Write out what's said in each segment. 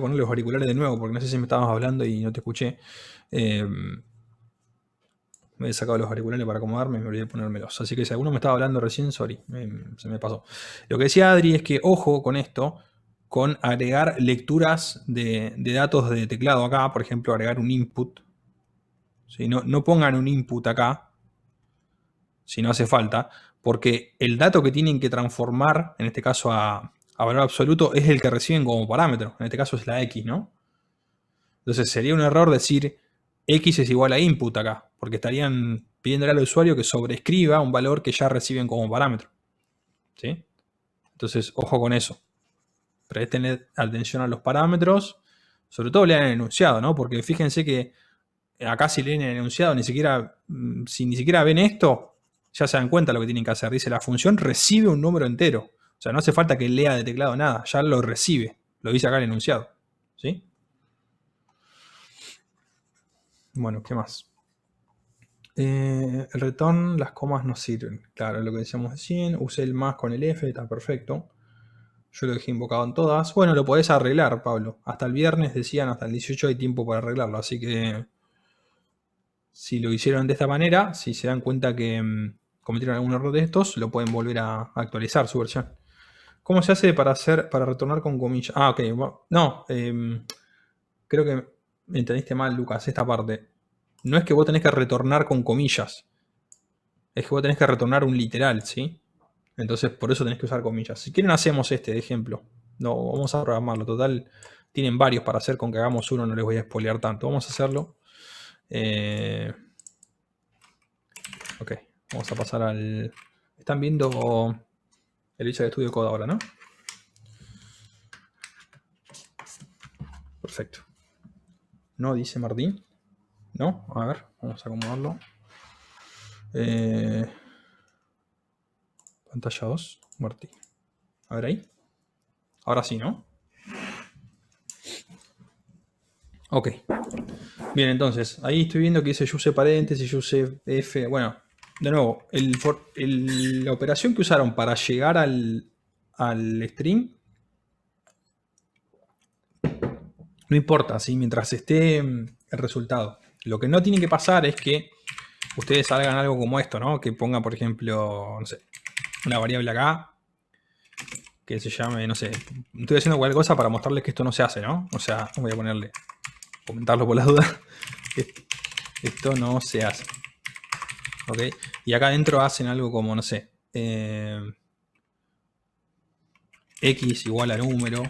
poner los auriculares de nuevo porque no sé si me estabas hablando y no te escuché. Me he sacado los auriculares para acomodarme y me olvidé de ponérmelos. Así que si alguno me estaba hablando recién, sorry, se me pasó. Lo que decía Adri es que ojo con esto, con agregar lecturas de datos de teclado acá, por ejemplo, agregar un input. ¿Sí? No pongan un input acá, si no hace falta, porque el dato que tienen que transformar, en este caso a valor absoluto, es el que reciben como parámetro. En este caso es la X, ¿no? Entonces sería un error decir X es igual a input acá, porque estarían pidiéndole al usuario que sobrescriba un valor que ya reciben como parámetro. ¿Sí? Entonces, ojo con eso. Presten atención a los parámetros, sobre todo lean el enunciado, ¿no? Porque fíjense que acá si leen el enunciado, si ni siquiera ven esto, ya se dan cuenta de lo que tienen que hacer. Dice, la función recibe un número entero. O sea, no hace falta que lea de teclado nada, ya lo recibe. Lo dice acá el enunciado. ¿Sí? Bueno, ¿qué más? El return, las comas no sirven. Claro, lo que decíamos recién. Usé el más con el F, está perfecto. Yo lo dejé invocado en todas. Bueno, lo podés arreglar, Pablo. Hasta el viernes decían, hasta el 18 hay tiempo para arreglarlo. Así que si lo hicieron de esta manera, si se dan cuenta que cometieron algún error de estos, lo pueden volver a actualizar su versión. ¿Cómo se hace para retornar con comillas? Ah, ok. No, creo que me entendiste mal, Lucas, esta parte. No es que vos tenés que retornar con comillas. Es que vos tenés que retornar un literal, ¿sí? Entonces por eso tenés que usar comillas. Si quieren hacemos este de ejemplo. No, vamos a programarlo. Total, tienen varios para hacer. Con que hagamos uno no les voy a spoilear tanto. Vamos a hacerlo. Ok, vamos a pasar al... Están viendo el Visual Studio Code ahora, ¿no? Perfecto. No, dice Martín. No, a ver, vamos a acomodarlo. Pantalla 2, Martín. A ver ahí. Ahora sí, ¿no? Ok. Bien, entonces, ahí estoy viendo que dice yo usé paréntesis, yo usé F. Bueno, de nuevo, la operación que usaron para llegar al string no importa, ¿sí? Mientras esté el resultado. Lo que no tiene que pasar es que ustedes hagan algo como esto, ¿no? Que pongan, por ejemplo, no sé, una variable acá que se llame, no sé, estoy haciendo cualquier cosa para mostrarles que esto no se hace, ¿no? O sea, voy a ponerle, comentarlo por las dudas. Esto no se hace. ¿Ok? Y acá adentro hacen algo como, no sé, X igual a número.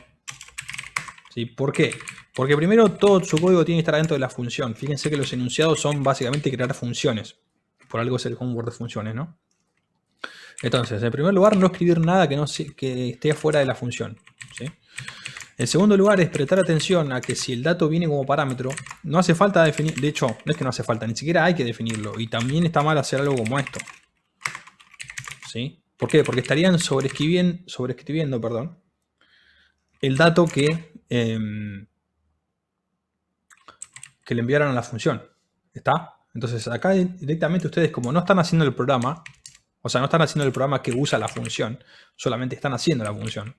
¿Sí? ¿Por qué? Porque primero todo su código tiene que estar dentro de la función. Fíjense que los enunciados son básicamente crear funciones. Por algo es el homework de funciones, ¿no? Entonces, en primer lugar, no escribir nada que esté fuera de la función. ¿Sí? En segundo lugar, es prestar atención a que si el dato viene como parámetro, no hace falta definir. De hecho, no es que no hace falta, ni siquiera hay que definirlo. Y también está mal hacer algo como esto. ¿Sí? ¿Por qué? Porque estarían sobreescribiendo, perdón, el dato que le enviaron a la función. ¿Está? Entonces acá directamente ustedes, como no están haciendo el programa, o sea, no están haciendo el programa que usa la función, solamente están haciendo la función,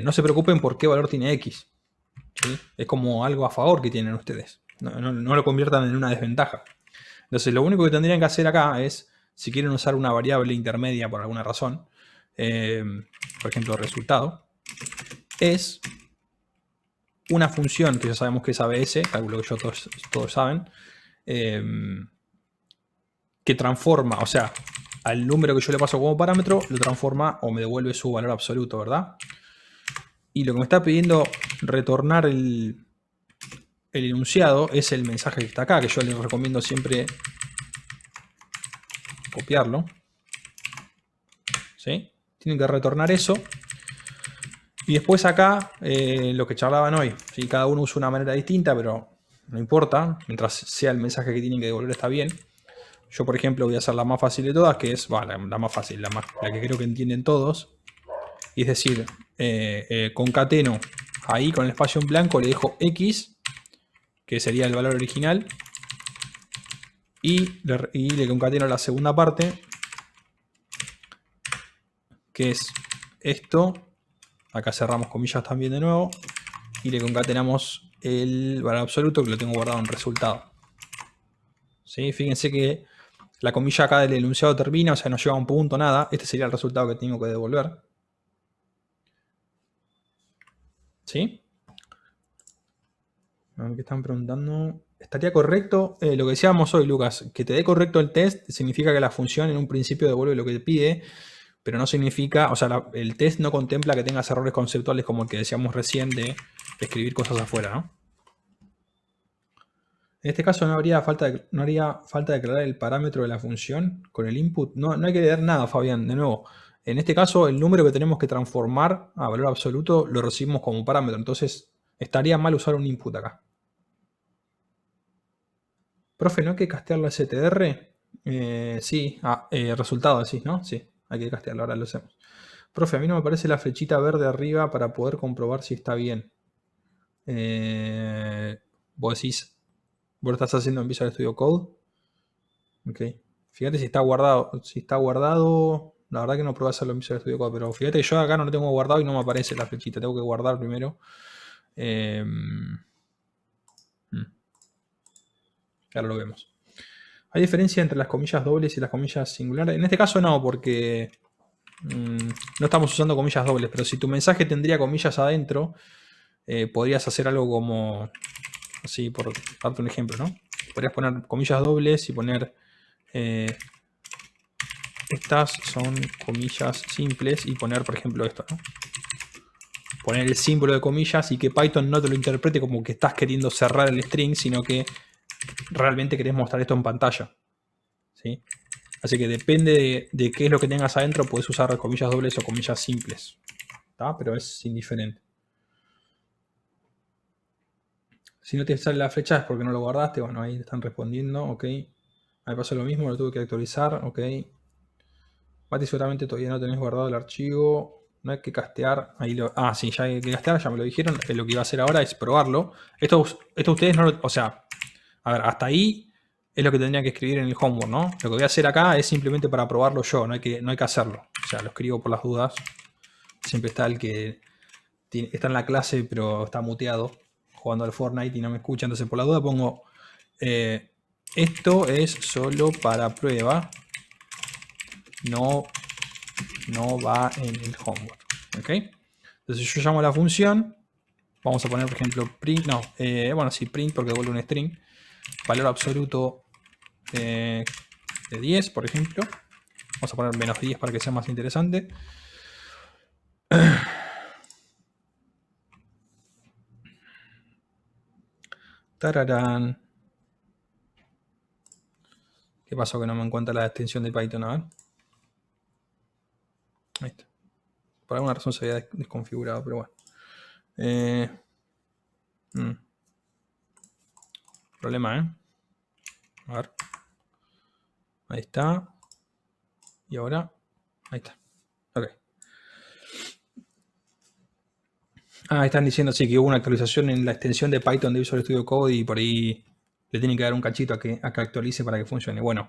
no se preocupen por qué valor tiene X. ¿Sí? Es como algo a favor que tienen ustedes. No lo conviertan en una desventaja. Entonces lo único que tendrían que hacer acá es, si quieren usar una variable intermedia por alguna razón, por ejemplo resultado, es una función que ya sabemos que es ABS, calculo que todos saben, que transforma, o sea, al número que yo le paso como parámetro, lo transforma o me devuelve su valor absoluto, ¿verdad? Y lo que me está pidiendo retornar el enunciado es el mensaje que está acá, que yo les recomiendo siempre copiarlo. ¿Sí? Tienen que retornar eso. Y después acá, lo que charlaban hoy. ¿Sí? Cada uno usa una manera distinta, pero no importa. Mientras sea el mensaje que tienen que devolver está bien. Yo, por ejemplo, voy a hacer la más fácil de todas, que es la más fácil, la que creo que entienden todos. Y es decir, concateno ahí con el espacio en blanco, le dejo X, que sería el valor original. Y le concateno la segunda parte, que es esto. Acá cerramos comillas también de nuevo. y le concatenamos el valor absoluto que lo tengo guardado en resultado. ¿Sí? Fíjense que la comilla acá del enunciado termina, o sea, no lleva a un punto, nada. Este sería el resultado que tengo que devolver. ¿Sí? A ver qué están preguntando. ¿Estaría correcto? Lo que decíamos hoy, Lucas, que te dé correcto el test significa que la función en un principio devuelve lo que te pide, pero no significa, o sea, el test no contempla que tengas errores conceptuales como el que decíamos recién de escribir cosas afuera, ¿no? En este caso no haría falta declarar el parámetro de la función con el input. No, no hay que leer nada, Fabián. De nuevo, en este caso el número que tenemos que transformar a valor absoluto lo recibimos como parámetro. Entonces estaría mal usar un input acá. Profe, ¿no hay que castear la STR? Sí, resultado decís, ¿no? Sí, hay que castearlo, ahora lo hacemos. Profe, a mí no me aparece la flechita verde arriba para poder comprobar si está bien. Vos decís, vos lo estás haciendo en Visual Studio Code. Ok. Fíjate si está guardado. Si está guardado, la verdad que no probé hacerlo en Visual Studio Code, pero fíjate que yo acá no lo tengo guardado y no me aparece la flechita. Tengo que guardar primero. Ahora lo vemos. ¿Hay diferencia entre las comillas dobles y las comillas singulares? En este caso no, porque no estamos usando comillas dobles, pero si tu mensaje tendría comillas adentro, podrías hacer algo como, así por darte un ejemplo, ¿no? Podrías poner comillas dobles y poner, estas son comillas simples y poner, por ejemplo, esto, ¿no? Poner el símbolo de comillas y que Python no te lo interprete como que estás queriendo cerrar el string, sino que realmente querés mostrar esto en pantalla, ¿sí? Así que depende de qué es lo que tengas adentro, puedes usar comillas dobles o comillas simples. ¿Tá? Pero es indiferente. Si no te sale la flecha es porque no lo guardaste. Bueno, ahí están respondiendo. Ok. Ahí pasó lo mismo, lo tuve que actualizar. Ok. Mati, seguramente todavía no tenés guardado el archivo. No hay que castear. Ahí sí, ya hay que castear, ya me lo dijeron. Lo que iba a hacer ahora es probarlo. Esto ustedes no lo. O sea, a ver, hasta ahí es lo que tendría que escribir en el homework, ¿no? Lo que voy a hacer acá es simplemente para probarlo yo, no hay que hacerlo. O sea, lo escribo por las dudas. Siempre está el que está en la clase pero está muteado jugando al Fortnite y no me escucha, entonces por la duda pongo esto es solo para prueba, no va en el homework. ¿Ok? Entonces yo llamo a la función, vamos a poner por ejemplo print, bueno, sí, print porque devuelve un string, valor absoluto de 10, por ejemplo. Vamos a poner menos 10 para que sea más interesante. Tararán. ¿Qué pasó que no me encuentra la extensión de Python? A ver. Ahí está. Por alguna razón se había desconfigurado, pero bueno. Problema, ¿eh? A ver. Ahí está. Y ahora. Ahí está. Ok. Están diciendo sí que hubo una actualización en la extensión de Python de Visual Studio Code y por ahí le tienen que dar un cachito a que actualice para que funcione. Bueno,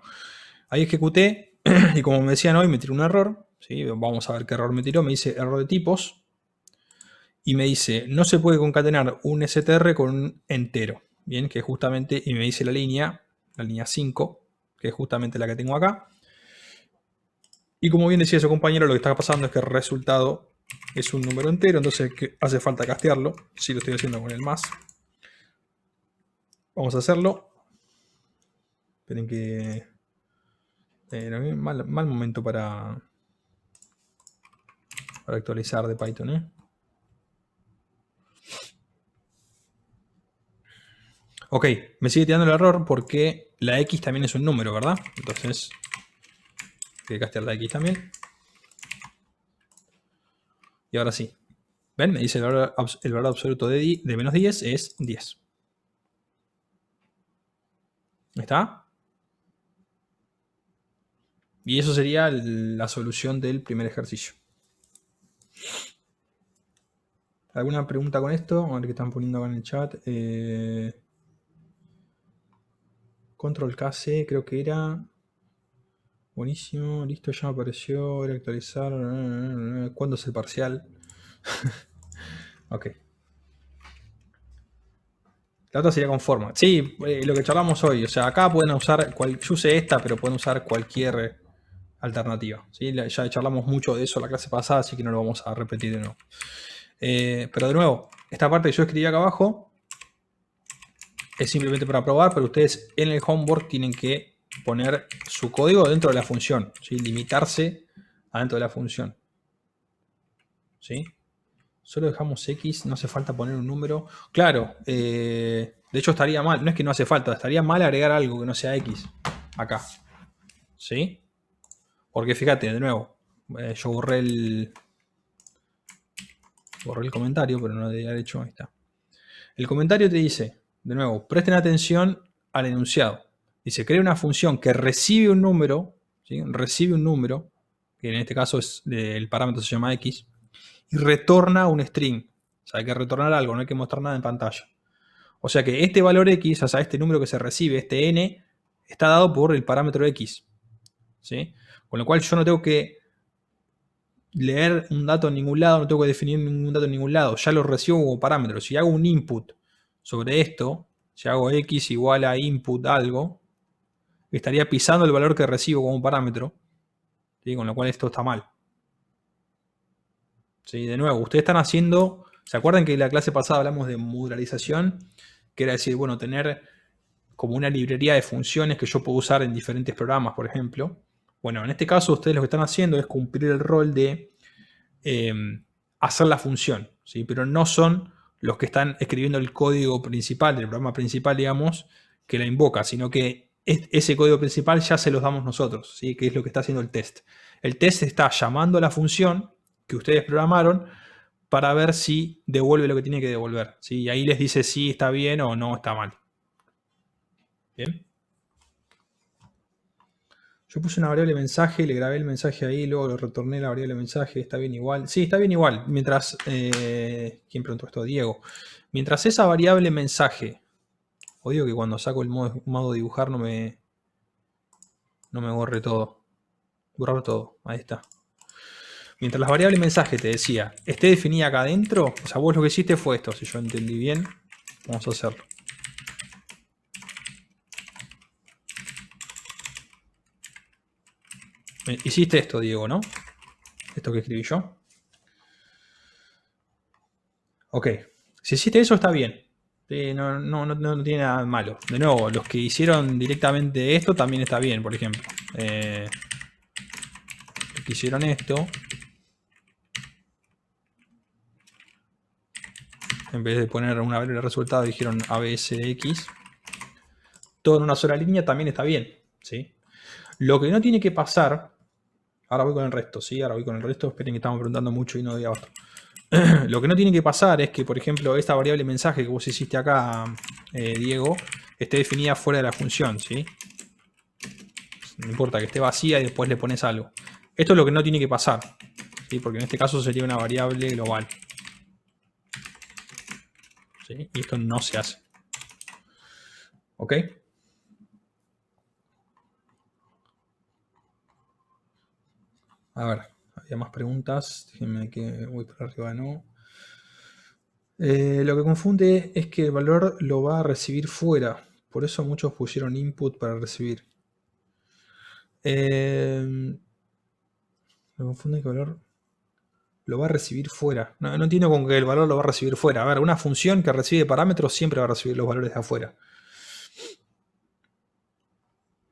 ahí ejecuté y como me decían hoy me tiró un error. ¿Sí? Vamos a ver qué error me tiró. Me dice error de tipos. Y me dice, no se puede concatenar un str con un entero. Bien, que justamente, y me dice la línea 5, que es justamente la que tengo acá. Y como bien decía su compañero, lo que está pasando es que el resultado es un número entero, entonces hace falta castearlo. Si lo estoy haciendo con el más. Vamos a hacerlo. Esperen que... mal momento para actualizar de Python, ¿eh? Ok, me sigue tirando el error porque la X también es un número, ¿verdad? Entonces, hay que castear la X también. Y ahora sí. ¿Ven? Me dice el valor absoluto de menos 10 es 10. ¿Está? Y eso sería la solución del primer ejercicio. ¿Alguna pregunta con esto? A ver qué están poniendo acá en el chat. Control KC, creo que era. Buenísimo, listo, ya me apareció. Era actualizar. ¿Cuándo es el parcial? Ok. La otra sería con forma. Sí, lo que charlamos hoy. O sea, acá pueden usar, yo usé esta, pero pueden usar cualquier alternativa. ¿Sí? Ya charlamos mucho de eso la clase pasada, así que no lo vamos a repetir de nuevo. Pero de nuevo, esta parte que yo escribí acá abajo es simplemente para probar, pero ustedes en el homework tienen que poner su código dentro de la función. ¿Sí? Limitarse adentro de la función. ¿Sí? Solo dejamos X, no hace falta poner un número. Claro, de hecho estaría mal, no es que no hace falta, estaría mal agregar algo que no sea X acá. ¿Sí? Porque fíjate, de nuevo, yo borré el comentario, pero no debería haber hecho, ahí está. El comentario te dice, de nuevo, presten atención al enunciado. Dice, crea una función que recibe un número, ¿sí? Recibe un número, que en este caso es el parámetro se llama X, y retorna un string. O sea, hay que retornar algo, no hay que mostrar nada en pantalla. O sea que este valor X, o sea, este número que se recibe, este N, está dado por el parámetro X. ¿Sí? Con lo cual yo no tengo que leer un dato en ningún lado, no tengo que definir ningún dato en ningún lado. Ya lo recibo como parámetro. Si hago un input sobre esto, si hago X igual a input algo, estaría pisando el valor que recibo como parámetro. ¿Sí? Con lo cual esto está mal. ¿Sí? De nuevo, ustedes están haciendo... ¿Se acuerdan que en la clase pasada hablamos de modularización? Que era decir, bueno, tener como una librería de funciones que yo puedo usar en diferentes programas, por ejemplo. Bueno, en este caso ustedes lo que están haciendo es cumplir el rol de hacer la función, ¿sí? Pero no son los que están escribiendo el código principal del programa principal, digamos, que la invoca, sino que ese código principal ya se los damos nosotros, ¿sí? Que es lo que está haciendo el test. El test está llamando a la función que ustedes programaron para ver si devuelve lo que tiene que devolver, ¿sí? Y ahí les dice si está bien o no está mal. ¿Bien? Yo puse una variable mensaje, le grabé el mensaje ahí, luego lo retorné la variable mensaje, está bien igual. Sí, está bien igual. Mientras, ¿quién preguntó esto? Diego. Mientras esa variable mensaje, odio que cuando saco el modo dibujar no me borre todo. Borrar todo, ahí está. Mientras la variable mensaje te decía, esté definida acá adentro, o sea, vos lo que hiciste fue esto, si yo entendí bien, vamos a hacerlo. Hiciste esto, Diego, ¿no? Esto que escribí yo. Ok. Si hiciste eso, está bien. No tiene nada malo. De nuevo, los que hicieron directamente esto también está bien, por ejemplo. Los que hicieron esto, en vez de poner una variable de resultado, dijeron ABSX. Todo en una sola línea también está bien. ¿Sí? Lo que no tiene que pasar... Ahora voy con el resto, ¿sí? Ahora voy con el resto. Esperen que estamos preguntando mucho y no doy abasto. Lo que no tiene que pasar es que, por ejemplo, esta variable mensaje que vos hiciste acá, Diego, esté definida fuera de la función, ¿sí? No importa que esté vacía y después le pones algo. Esto es lo que no tiene que pasar, ¿sí? Porque en este caso sería una variable global. ¿Sí? Y esto no se hace. ¿Ok? A ver, había más preguntas. Déjenme que voy por arriba, ¿no? Lo que confunde es que el valor lo va a recibir fuera. Por eso muchos pusieron input para recibir. Lo confunde que el valor lo va a recibir fuera. No entiendo con que el valor lo va a recibir fuera. A ver, una función que recibe parámetros siempre va a recibir los valores de afuera.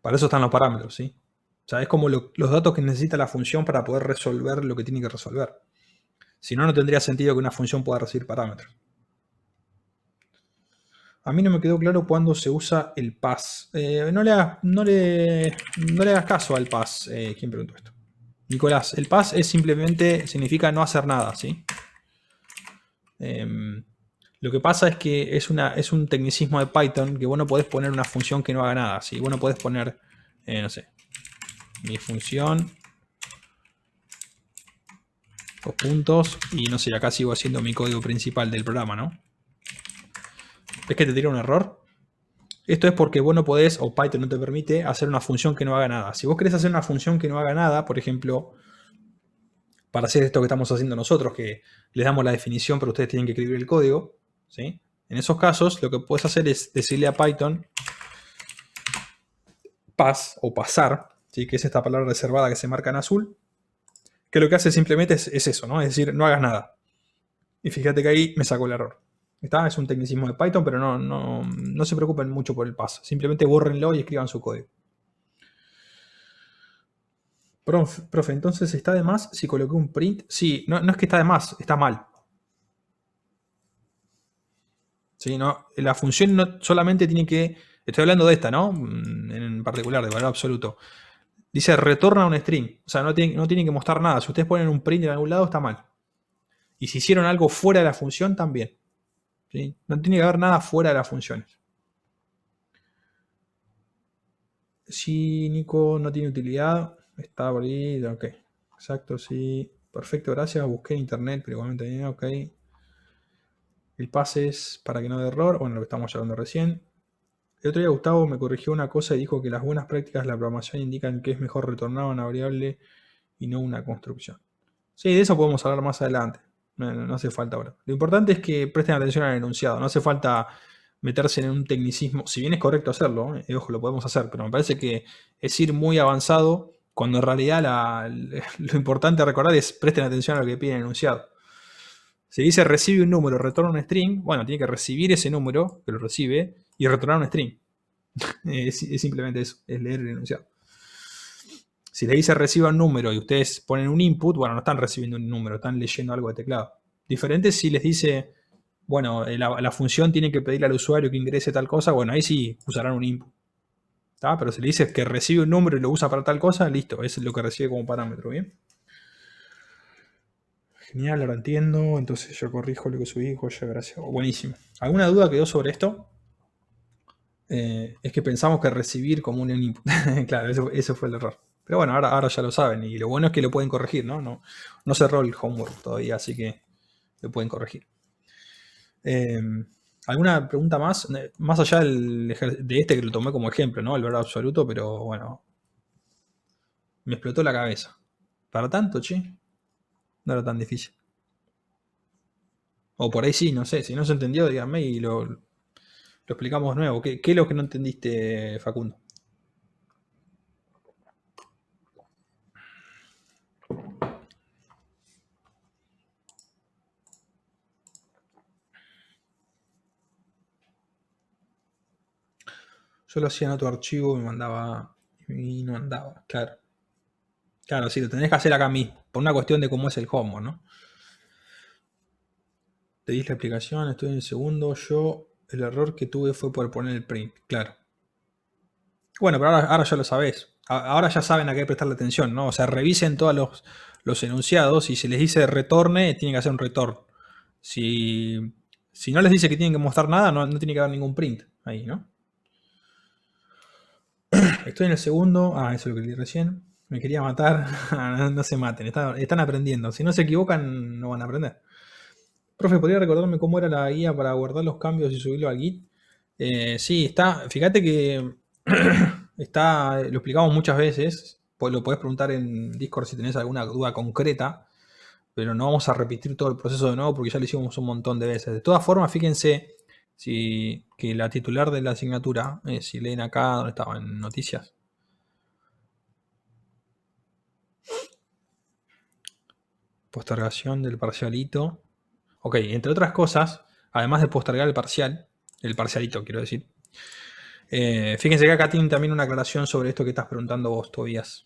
Para eso están los parámetros, ¿sí? O sea, es como los datos que necesita la función para poder resolver lo que tiene que resolver. Si no, no tendría sentido que una función pueda recibir parámetros. A mí no me quedó claro cuándo se usa el pass. No le hagas caso al pass. ¿Quién preguntó esto? Nicolás, el pass significa no hacer nada, ¿sí? Lo que pasa es que es un tecnicismo de Python que vos no podés poner una función que no haga nada, ¿sí? Vos no podés poner, no sé, mi función, dos puntos, y no sé, acá sigo haciendo mi código principal del programa, ¿no? ¿Ves que te tira un error? Esto es porque vos no podés, o Python no te permite, hacer una función que no haga nada. Si vos querés hacer una función que no haga nada, por ejemplo, para hacer esto que estamos haciendo nosotros, que les damos la definición, pero ustedes tienen que escribir el código, ¿sí? En esos casos, lo que puedes hacer es decirle a Python pass o pasar, ¿sí? Que es esta palabra reservada que se marca en azul, que lo que hace simplemente es eso, ¿no? Es decir, no hagas nada. Y fíjate que ahí me sacó el error. Es un tecnicismo de Python, pero no se preocupen mucho por el pass. Simplemente bórrenlo y escriban su código. Profe, entonces está de más si coloqué un print. Sí, no es que está de más, está mal. ¿Sí? No, la función no solamente tiene que. Estoy hablando de esta, ¿no? En particular, de valor absoluto. Dice retorna un string. O sea, no tiene que mostrar nada. Si ustedes ponen un print en algún lado, está mal. Y si hicieron algo fuera de la función, también. ¿Sí? No tiene que haber nada fuera de las funciones. Sí, Nico, no tiene utilidad. Está por ahí. Ok. Exacto, sí. Perfecto, gracias. Busqué en internet, pero igualmente bien, ok. El pase es para que no dé error. Bueno, lo que estamos hablando recién. El otro día Gustavo me corrigió una cosa y dijo que las buenas prácticas de la programación indican que es mejor retornar una variable y no una construcción. Sí, de eso podemos hablar más adelante. No hace falta ahora. Lo importante es que presten atención al enunciado. No hace falta meterse en un tecnicismo. Si bien es correcto hacerlo, ojo, lo podemos hacer, pero me parece que es ir muy avanzado cuando en realidad lo importante a recordar es presten atención a lo que pide el enunciado. Si dice recibe un número, retorna un string, bueno, tiene que recibir ese número, que lo recibe, y retornar un string. Es simplemente eso, es leer el enunciado. Si le dice reciba un número y ustedes ponen un input, bueno, no están recibiendo un número, están leyendo algo de teclado. Diferente si les dice, bueno, la función tiene que pedirle al usuario que ingrese tal cosa, bueno, ahí sí usarán un input. ¿Tá? Pero si le dices que recibe un número y lo usa para tal cosa, listo, es lo que recibe como parámetro, ¿bien? Genial, ahora entiendo, entonces yo corrijo lo que subí, joya, gracias. Buenísimo. ¿Alguna duda quedó sobre esto? Es que pensamos que recibir como un input. Claro, eso fue el error. Pero bueno, ahora ya lo saben. Y lo bueno es que lo pueden corregir, ¿no? No cerró el homework todavía, así que lo pueden corregir. ¿Alguna pregunta más? Más allá de este que lo tomé como ejemplo, ¿no? El valor absoluto, pero bueno. Me explotó la cabeza. ¿Para tanto, che? No era tan difícil. O por ahí sí, no sé. Si no se entendió, díganme y lo explicamos de nuevo. ¿Qué es lo que no entendiste, Facundo? Yo lo hacía en otro archivo y me mandaba. Y no andaba, claro. Claro, sí, lo tenés que hacer acá mismo. Por una cuestión de cómo es el homework, ¿no? Te di la explicación, estoy en el segundo. Yo, el error que tuve fue por poner el print, claro. Bueno, pero ahora ya lo sabés. Ahora ya saben a qué prestarle atención, ¿no? O sea, revisen todos los enunciados y si les dice retorne, tienen que hacer un return. Si no les dice que tienen que mostrar nada, no tiene que haber ningún print ahí, ¿no? Estoy en el segundo. Ah, eso es lo que leí recién. Me quería matar. No se maten, están aprendiendo. Si no se equivocan, no van a aprender. Profe, ¿podría recordarme cómo era la guía para guardar los cambios y subirlo al Git? Sí, está. Fíjate que está. Lo explicamos muchas veces. Pues lo podés preguntar en Discord si tenés alguna duda concreta. Pero no vamos a repetir todo el proceso de nuevo porque ya lo hicimos un montón de veces. De todas formas, fíjense que la titular de la asignatura, si leen acá donde estaba en noticias. Postergación del parcialito. Ok, entre otras cosas, además de postergar el parcialito quiero decir, fíjense que acá tienen también una aclaración sobre esto que estás preguntando vos, Tobías.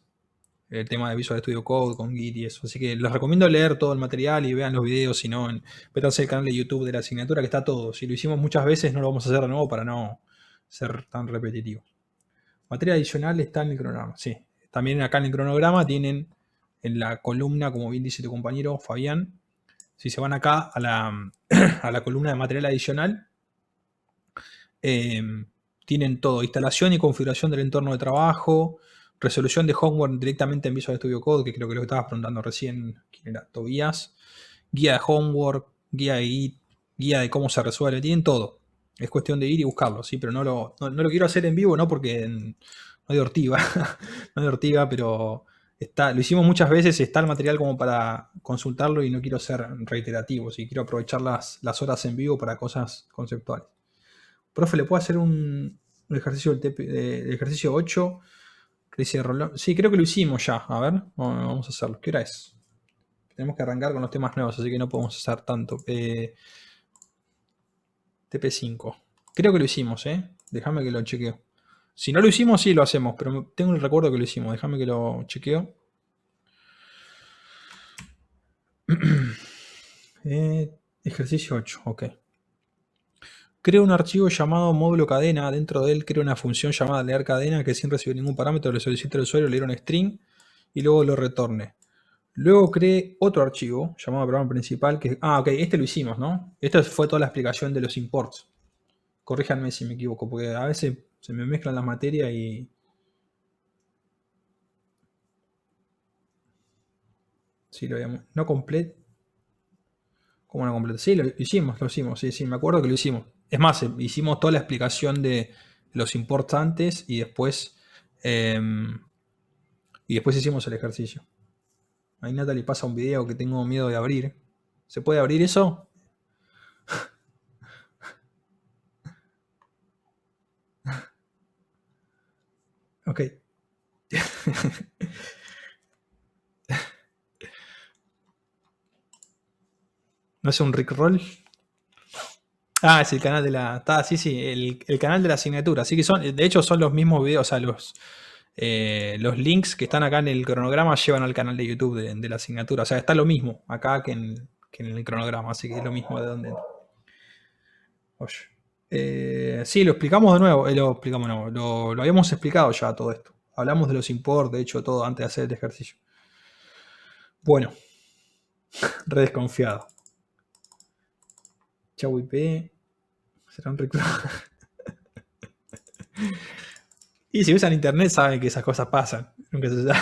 El tema de Visual Studio Code con Git y eso. Así que les recomiendo leer todo el material y vean los videos, si no, métanse al canal de YouTube de la asignatura que está todo. Si lo hicimos muchas veces, no lo vamos a hacer de nuevo para no ser tan repetitivo. Materia adicional está en el cronograma, sí. También acá en el cronograma tienen en la columna, como bien dice tu compañero Fabián, si se van acá a la columna de material adicional, tienen todo, instalación y configuración del entorno de trabajo, resolución de homework directamente en Visual Studio Code, que creo que lo estabas preguntando recién, ¿quién era? Tobías, guía de homework, guía de Git, guía de cómo se resuelve, tienen todo. Es cuestión de ir y buscarlo, ¿sí? Pero no lo quiero hacer en vivo, no porque no de ortiga, no de ortiga, pero lo hicimos muchas veces, está el material como para consultarlo y no quiero ser reiterativo, ¿sí? Quiero aprovechar las horas en vivo para cosas conceptuales. Profe, ¿le puedo hacer un ejercicio del ejercicio 8? Crisis de Rolón. Sí, creo que lo hicimos ya. A ver, vamos a hacerlo. ¿Qué hora es? Tenemos que arrancar con los temas nuevos, así que no podemos hacer tanto. TP5. Creo que lo hicimos, ¿eh? Déjame que lo chequeo. Si no lo hicimos, sí lo hacemos, pero tengo el recuerdo que lo hicimos. Déjame que lo chequeo. Ejercicio 8, ok. Creo un archivo llamado módulo cadena. Dentro de él creo una función llamada leer cadena que sin recibir ningún parámetro le solicita al usuario leer un string y luego lo retorne. Luego creé otro archivo llamado programa principal que... Ah, ok, este lo hicimos, ¿no? Esta fue toda la explicación de los imports. Corríjanme si me equivoco, porque a veces se me mezclan las materias y... Sí, lo habíamos... No completo. ¿Cómo no completo? Sí, lo hicimos. Sí, me acuerdo que lo hicimos. Es más, hicimos toda la explicación de los imports antes y después... y después hicimos el ejercicio. Ahí Natalie pasa un video que tengo miedo de abrir. ¿Se puede abrir eso? Ok. ¿No es un Rickroll? Ah, es el canal de la... sí, el canal de la asignatura. Así que de hecho son los mismos videos, o sea, los links que están acá en el cronograma llevan al canal de YouTube de la asignatura. O sea, está lo mismo acá que en el cronograma, así que es lo mismo de donde... Oye. Sí, lo explicamos de nuevo, lo habíamos explicado ya todo esto. Hablamos de los imports, de hecho, todo antes de hacer el ejercicio. Bueno, re desconfiado. Chau IP. Será un reclamo. Y si usan internet saben que esas cosas pasan. Nunca se sabe.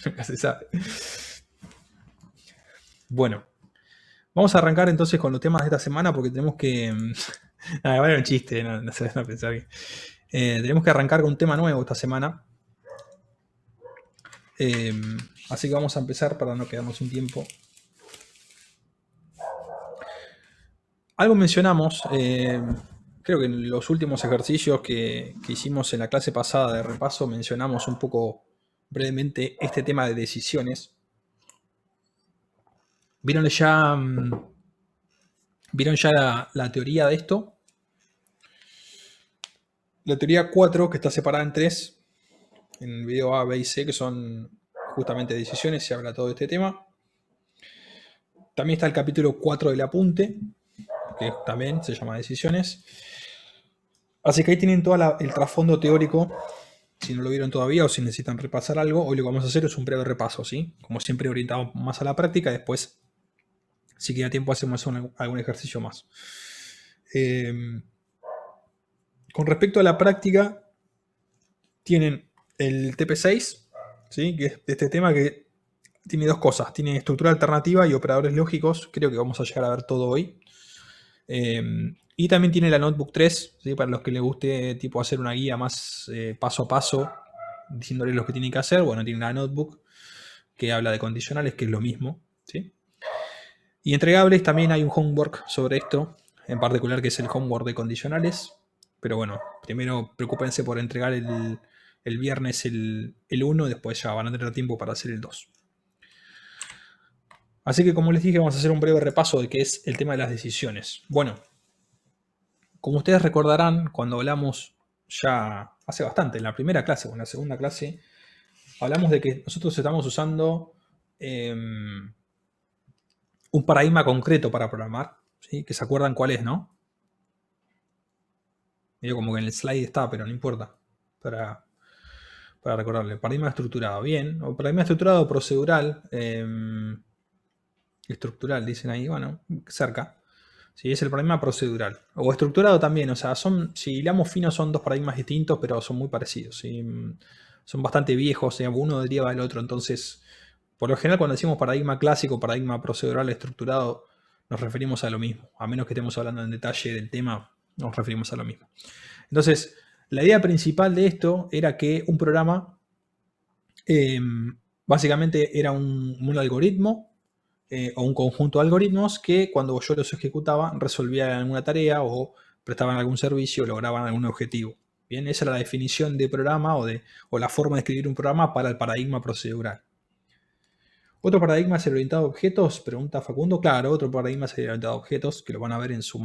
Nunca se sabe. Bueno. Vamos a arrancar entonces con los temas de esta semana porque tenemos que... bueno, era un chiste, no se van a pensar que... tenemos que arrancar con un tema nuevo esta semana. Así que vamos a empezar para no quedarnos sin tiempo. Algo mencionamos, creo que en los últimos ejercicios que hicimos en la clase pasada de repaso mencionamos un poco brevemente este tema de decisiones. ¿Vieron ya la teoría de esto? La teoría 4, que está separada en 3, en el video A, B y C, que son justamente decisiones, se habla todo de este tema. También está el capítulo 4 del apunte, que también se llama decisiones. Así que ahí tienen todo el trasfondo teórico. Si no lo vieron todavía o si necesitan repasar algo, hoy lo que vamos a hacer es un breve repaso, ¿sí? Como siempre orientado más a la práctica, después, si queda tiempo, hacemos algún ejercicio más. Con respecto a la práctica, tienen el TP6, ¿sí? Que es este tema que tiene dos cosas. Tiene estructura alternativa y operadores lógicos. Creo que vamos a llegar a ver todo hoy. Y también tiene la Notebook 3, ¿sí? Para los que les guste tipo hacer una guía más paso a paso, diciéndoles lo que tienen que hacer. Bueno, tiene la Notebook que habla de condicionales, que es lo mismo, ¿sí? Y entregables también hay un homework sobre esto, en particular que es el homework de condicionales. Pero bueno, primero preocúpense por entregar el viernes el 1, después ya van a tener tiempo para hacer el 2. Así que como les dije, vamos a hacer un breve repaso de qué es el tema de las decisiones. Bueno, como ustedes recordarán, cuando hablamos ya hace bastante, en la primera clase o en la segunda clase, hablamos de que nosotros estamos usando un paradigma concreto para programar, ¿sí? Que se acuerdan cuál es, ¿no? Medio como que en el slide está, pero no importa. Para recordarle. Paradigma estructurado. Bien. O paradigma estructurado procedural. Estructural, dicen ahí. Bueno, cerca. Sí, es el paradigma procedural. O estructurado también. O sea, si hilamos fino, son dos paradigmas distintos, pero son muy parecidos. ¿Sí? Son bastante viejos. Uno deriva del otro. Entonces, por lo general, cuando decimos paradigma clásico, paradigma procedural estructurado, nos referimos a lo mismo. A menos que estemos hablando en detalle del tema, nos referimos a lo mismo. Entonces, la idea principal de esto era que un programa Básicamente era un algoritmo o un conjunto de algoritmos que cuando yo los ejecutaba resolvían alguna tarea o prestaban algún servicio o lograban algún objetivo. Bien, esa era la definición de programa o la forma de escribir un programa para el paradigma procedural. ¿Otro paradigma es el orientado a objetos? Pregunta Facundo. Claro, otro paradigma es el orientado a objetos, que lo van a ver en su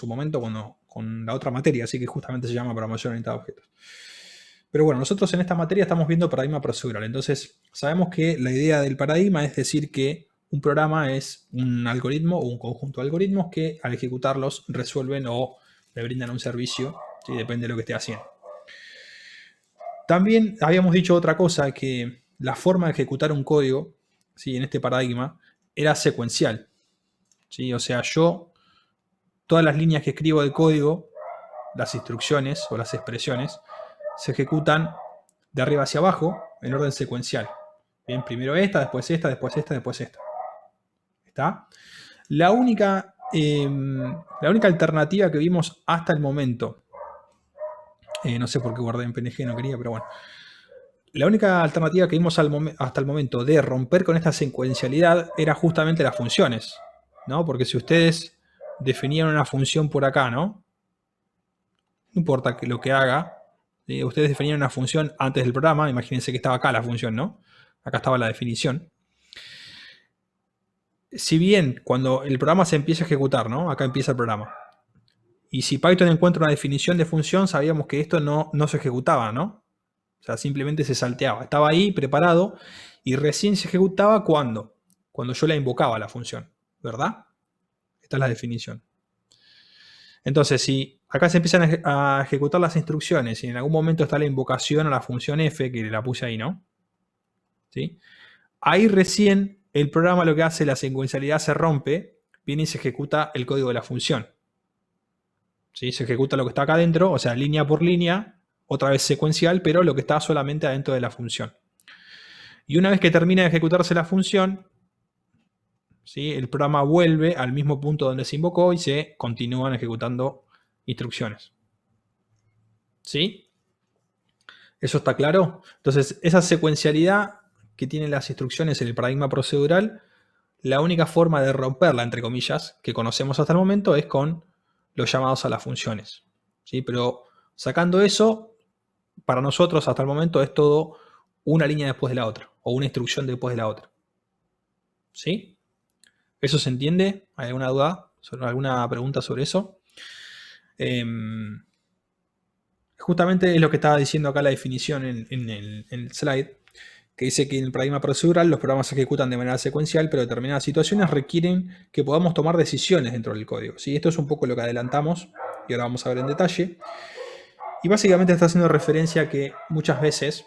momento con la otra materia, así que justamente se llama programación orientada a objetos. Pero bueno, nosotros en esta materia estamos viendo paradigma procedural. Entonces, sabemos que la idea del paradigma es decir que un programa es un algoritmo o un conjunto de algoritmos que al ejecutarlos resuelven o le brindan un servicio, ¿sí? Depende de lo que esté haciendo. También habíamos dicho otra cosa, que la forma de ejecutar un código, ¿sí? En este paradigma era secuencial. ¿Sí? O sea, todas las líneas que escribo del código, las instrucciones o las expresiones, se ejecutan de arriba hacia abajo en orden secuencial. Bien, primero esta, después esta, después esta, después esta. ¿Está? La única alternativa que vimos hasta el momento, no sé por qué guardé en PNG, no quería, pero bueno. La única alternativa que vimos hasta el momento de romper con esta secuencialidad era justamente las funciones, ¿no? Porque si ustedes definían una función por acá, ¿no? No importa lo que haga, ¿sí? Ustedes definían una función antes del programa, imagínense que estaba acá la función, ¿no? Acá estaba la definición. Si bien cuando el programa se empieza a ejecutar, ¿no? Acá empieza el programa. Y si Python encuentra una definición de función, sabíamos que esto no se ejecutaba, ¿no? O sea, simplemente se salteaba. Estaba ahí preparado y recién se ejecutaba cuando yo la invocaba la función, ¿verdad? Esta es la definición. Entonces, si acá se empiezan a ejecutar las instrucciones y en algún momento está la invocación a la función f, que la puse ahí, ¿no? ¿Sí? Ahí recién el programa lo que hace, la secuencialidad se rompe, viene y se ejecuta el código de la función. ¿Sí? Se ejecuta lo que está acá adentro, o sea, línea por línea, otra vez secuencial, pero lo que está solamente adentro de la función. Y una vez que termina de ejecutarse la función, ¿sí? El programa vuelve al mismo punto donde se invocó y se continúan ejecutando instrucciones. ¿Sí? ¿Eso está claro? Entonces, esa secuencialidad que tienen las instrucciones en el paradigma procedural, la única forma de romperla, entre comillas, que conocemos hasta el momento es con los llamados a las funciones. ¿Sí? Pero sacando eso, para nosotros hasta el momento es todo una línea después de la otra, o una instrucción después de la otra. ¿Sí? ¿Eso se entiende? ¿Hay alguna duda? ¿Alguna pregunta sobre eso? Justamente es lo que estaba diciendo acá la definición en el slide, que dice que en el paradigma procedural los programas se ejecutan de manera secuencial, pero determinadas situaciones requieren que podamos tomar decisiones dentro del código. ¿Sí? Esto es un poco lo que adelantamos y ahora vamos a ver en detalle. Y básicamente está haciendo referencia a que muchas veces,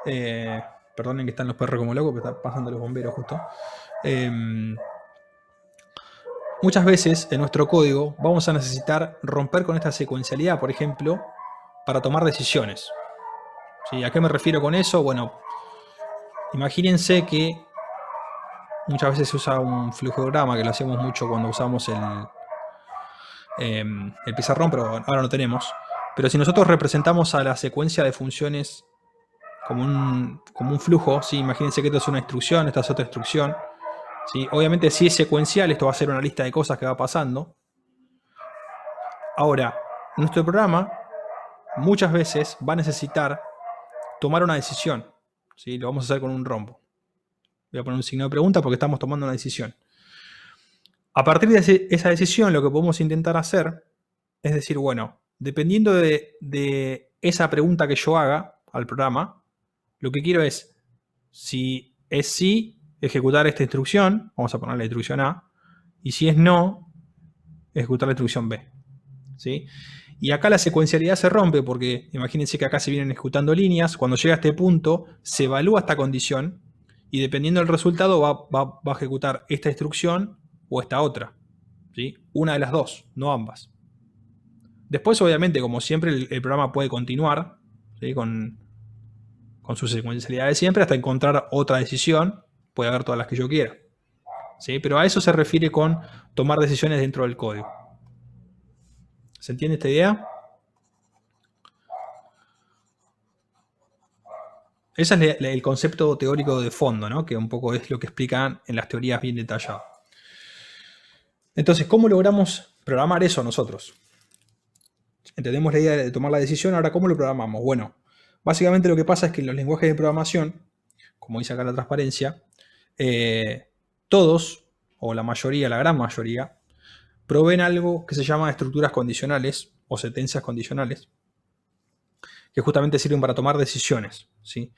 perdonen que están los perros como locos, pero están pasando los bomberos justo. Muchas veces en nuestro código vamos a necesitar romper con esta secuencialidad, por ejemplo, para tomar decisiones. ¿Sí? ¿A qué me refiero con eso? Bueno, imagínense que muchas veces se usa un flujograma, que lo hacemos mucho cuando usamos el pizarrón, pero ahora no tenemos. Pero si nosotros representamos a la secuencia de funciones como un flujo, ¿sí? Imagínense que esto es una instrucción, esta es otra instrucción. ¿Sí? Obviamente si es secuencial, esto va a ser una lista de cosas que va pasando. Ahora, nuestro programa muchas veces va a necesitar tomar una decisión. ¿Sí? Lo vamos a hacer con un rombo. Voy a poner un signo de pregunta porque estamos tomando una decisión. A partir de esa decisión, lo que podemos intentar hacer es decir, bueno, dependiendo de esa pregunta que yo haga al programa, lo que quiero es, si es sí, ejecutar esta instrucción, vamos a poner la instrucción A, y si es no, ejecutar la instrucción B. ¿Sí? Y acá la secuencialidad se rompe porque imagínense que acá se vienen ejecutando líneas, cuando llega a este punto se evalúa esta condición y dependiendo del resultado va a ejecutar esta instrucción o esta otra. ¿Sí? Una de las dos, no ambas. Después, obviamente, como siempre, el programa puede continuar, ¿sí? con su secuencialidad de siempre hasta encontrar otra decisión. Puede haber todas las que yo quiera. ¿Sí? Pero a eso se refiere con tomar decisiones dentro del código. ¿Se entiende esta idea? Ese es el concepto teórico de fondo, ¿no? Que un poco es lo que explican en las teorías bien detalladas. Entonces, ¿cómo logramos programar eso nosotros? Entendemos la idea de tomar la decisión, ahora ¿cómo lo programamos? Bueno, básicamente lo que pasa es que en los lenguajes de programación, como dice acá la transparencia, todos, o la mayoría, la gran mayoría, proveen algo que se llama estructuras condicionales o sentencias condicionales, que justamente sirven para tomar decisiones, ¿sí?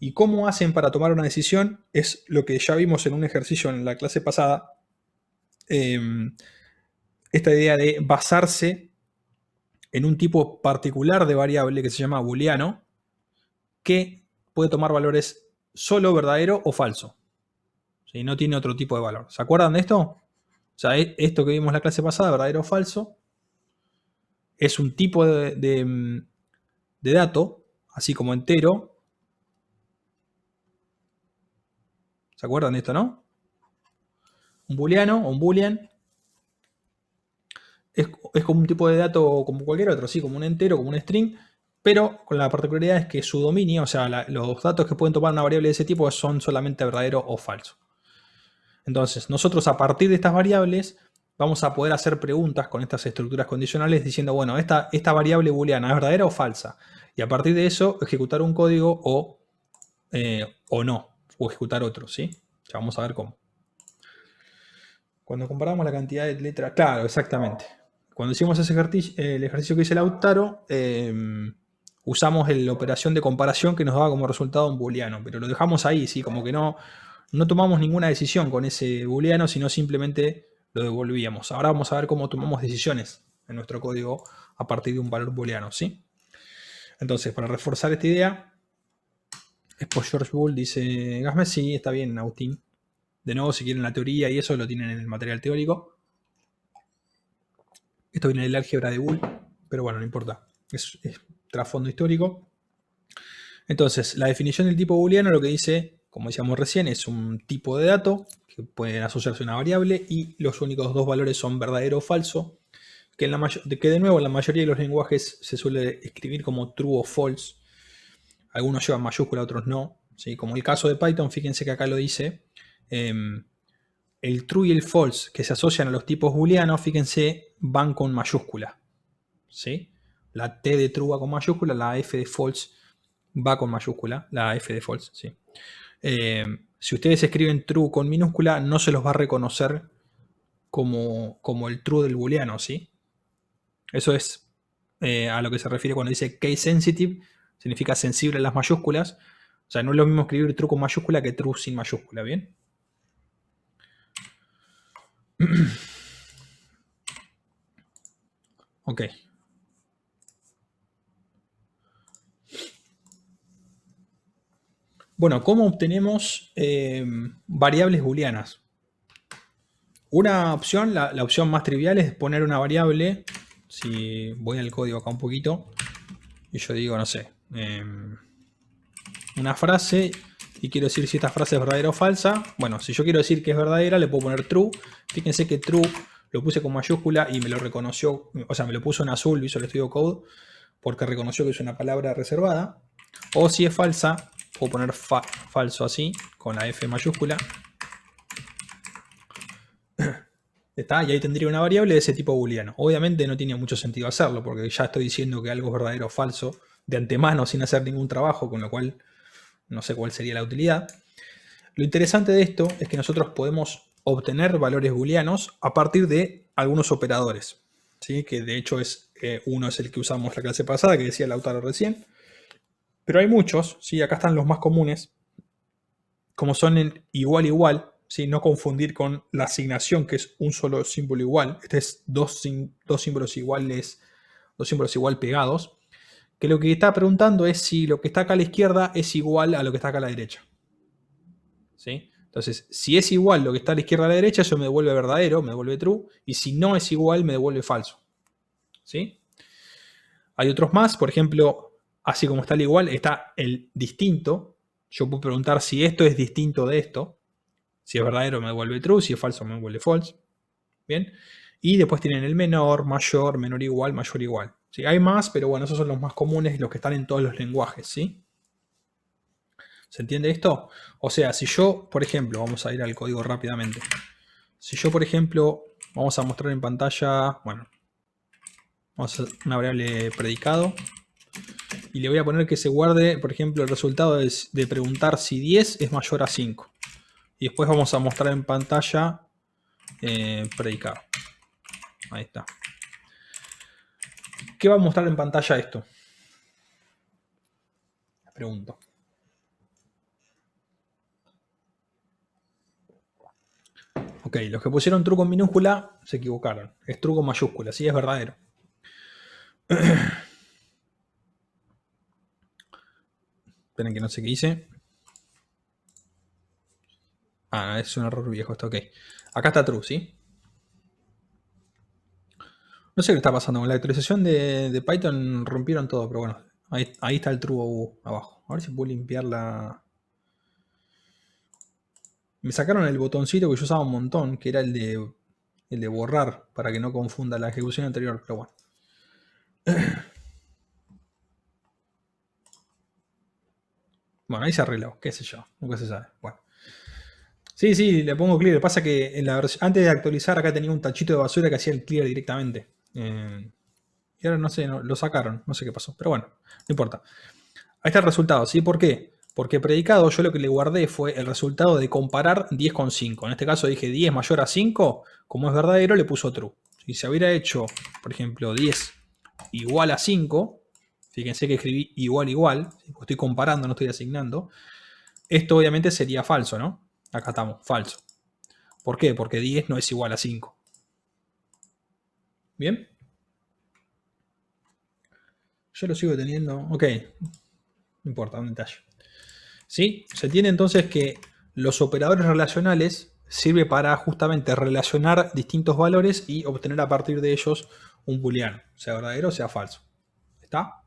¿Y cómo hacen para tomar una decisión? Es lo que ya vimos en un ejercicio en la clase pasada, esta idea de basarse en un tipo particular de variable que se llama booleano, que puede tomar valores solo verdadero o falso. ¿Sí? No tiene otro tipo de valor. ¿Se acuerdan de esto? O sea, esto que vimos en la clase pasada, verdadero o falso, es un tipo de dato, así como entero. ¿Se acuerdan de esto, no? Un booleano o un boolean es como un tipo de dato como cualquier otro, ¿sí? Como un entero, como un string, pero con la particularidad es que su dominio, o sea, los datos que pueden tomar una variable de ese tipo son solamente verdadero o falso. Entonces, nosotros a partir de estas variables vamos a poder hacer preguntas con estas estructuras condicionales diciendo, bueno, esta variable booleana es verdadera o falsa. Y a partir de eso, ejecutar un código o no, o ejecutar otro, ¿sí? Ya vamos a ver cómo. Cuando comparamos la cantidad de letras, claro, exactamente. Cuando hicimos ese ejercicio, el ejercicio que hice Lautaro, usamos la operación de comparación que nos daba como resultado un booleano, pero lo dejamos ahí, ¿sí? Como que no tomamos ninguna decisión con ese booleano, sino simplemente lo devolvíamos. Ahora vamos a ver cómo tomamos decisiones en nuestro código a partir de un valor booleano, ¿sí? Entonces, para reforzar esta idea, Expo George Bull dice, Gasme, sí, está bien, Agustín. De nuevo, si quieren la teoría y eso, lo tienen en el material teórico. Esto viene del álgebra de Bull, pero bueno, no importa. Es trasfondo histórico. Entonces, la definición del tipo booleano lo que dice, como decíamos recién, es un tipo de dato que pueden asociarse a una variable y los únicos dos valores son verdadero o falso, que de nuevo en la mayoría de los lenguajes se suele escribir como true o false. Algunos llevan mayúscula, otros no. ¿Sí? Como el caso de Python, fíjense que acá lo dice. El true y el false que se asocian a los tipos booleanos, fíjense, van con mayúscula. ¿Sí? La T de true va con mayúscula, la F de false va con mayúscula, la F de false, sí. Si ustedes escriben true con minúscula, no se los va a reconocer como el true del booleano, ¿sí? Eso es a lo que se refiere cuando dice case sensitive, significa sensible a las mayúsculas. O sea, no es lo mismo escribir true con mayúscula que true sin mayúscula, ¿bien? Ok. Bueno, ¿cómo obtenemos variables booleanas? Una opción, la opción más trivial es poner una variable. Si voy al código acá un poquito y yo digo, no sé, una frase y quiero decir si esta frase es verdadera o falsa. Bueno, si yo quiero decir que es verdadera, le puedo poner true. Fíjense que true lo puse con mayúscula y me lo reconoció, o sea, me lo puso en azul Visual Studio Code porque reconoció que es una palabra reservada. O si es falsa, puedo poner falso así, con la F mayúscula. ¿Está? Y ahí tendría una variable de ese tipo booleano. Obviamente no tiene mucho sentido hacerlo, porque ya estoy diciendo que algo es verdadero o falso de antemano sin hacer ningún trabajo, con lo cual no sé cuál sería la utilidad. Lo interesante de esto es que nosotros podemos obtener valores booleanos a partir de algunos operadores, ¿sí? Que de hecho uno es el que usamos la clase pasada, que decía Lautaro recién. Pero hay muchos, ¿sí? Acá están los más comunes, como son en igual igual, ¿sí? No confundir con la asignación, que es un solo símbolo igual. Este es dos símbolos iguales, dos símbolos igual pegados. Que lo que está preguntando es si lo que está acá a la izquierda es igual a lo que está acá a la derecha. ¿Sí? Entonces, si es igual lo que está a la izquierda a la derecha, eso me devuelve verdadero, me devuelve true. Y si no es igual, me devuelve falso. ¿Sí? Hay otros más, por ejemplo, así como está el igual, está el distinto. Yo puedo preguntar si esto es distinto de esto. Si es verdadero me devuelve true, si es falso me devuelve false. Bien. Y después tienen el menor, mayor, menor igual, mayor igual. ¿Sí? Hay más, pero bueno, esos son los más comunes, los que están en todos los lenguajes. ¿Sí? ¿Se entiende esto? O sea, si yo, por ejemplo, vamos a ir al código rápidamente. Si yo, por ejemplo, vamos a mostrar en pantalla, bueno, vamos a hacer una variable predicado. Y le voy a poner que se guarde, por ejemplo, el resultado de preguntar si 10 es mayor a 5. Y después vamos a mostrar en pantalla predicado. Ahí está. ¿Qué va a mostrar en pantalla esto? Pregunto. Ok, los que pusieron true con minúscula se equivocaron. Es true con mayúscula, sí, es verdadero. Esperen que no sé qué hice. Ah, es un error viejo esto, ok. Acá está true, ¿sí? No sé qué está pasando. Con la actualización de Python rompieron todo, pero bueno. Ahí está el true abajo. A ver si puedo limpiar la... Me sacaron el botoncito que yo usaba un montón, que era el de borrar, para que no confunda la ejecución anterior, pero bueno. Bueno, ahí se arregló, qué sé yo, nunca se sabe. Bueno. Sí, le pongo clear. Pasa que en la antes de actualizar acá tenía un tachito de basura que hacía el clear directamente. Y ahora no sé, lo sacaron, no sé qué pasó. Pero bueno, no importa. Ahí está el resultado, ¿sí? ¿Por qué? Porque predicado yo lo que le guardé fue el resultado de comparar 10 con 5. En este caso dije 10 mayor a 5, como es verdadero le puso true. Si se hubiera hecho, por ejemplo, 10 igual a 5, fíjense que escribí igual, estoy comparando, no estoy asignando, esto obviamente sería falso, ¿no? Acá estamos, falso. ¿Por qué? Porque 10 no es igual a 5. ¿Bien? Yo lo sigo teniendo. Ok, no importa, un detalle. ¿Sí? Se tiene entonces que los operadores relacionales sirven para justamente relacionar distintos valores y obtener a partir de ellos un booleano, sea verdadero o sea falso. ¿Está?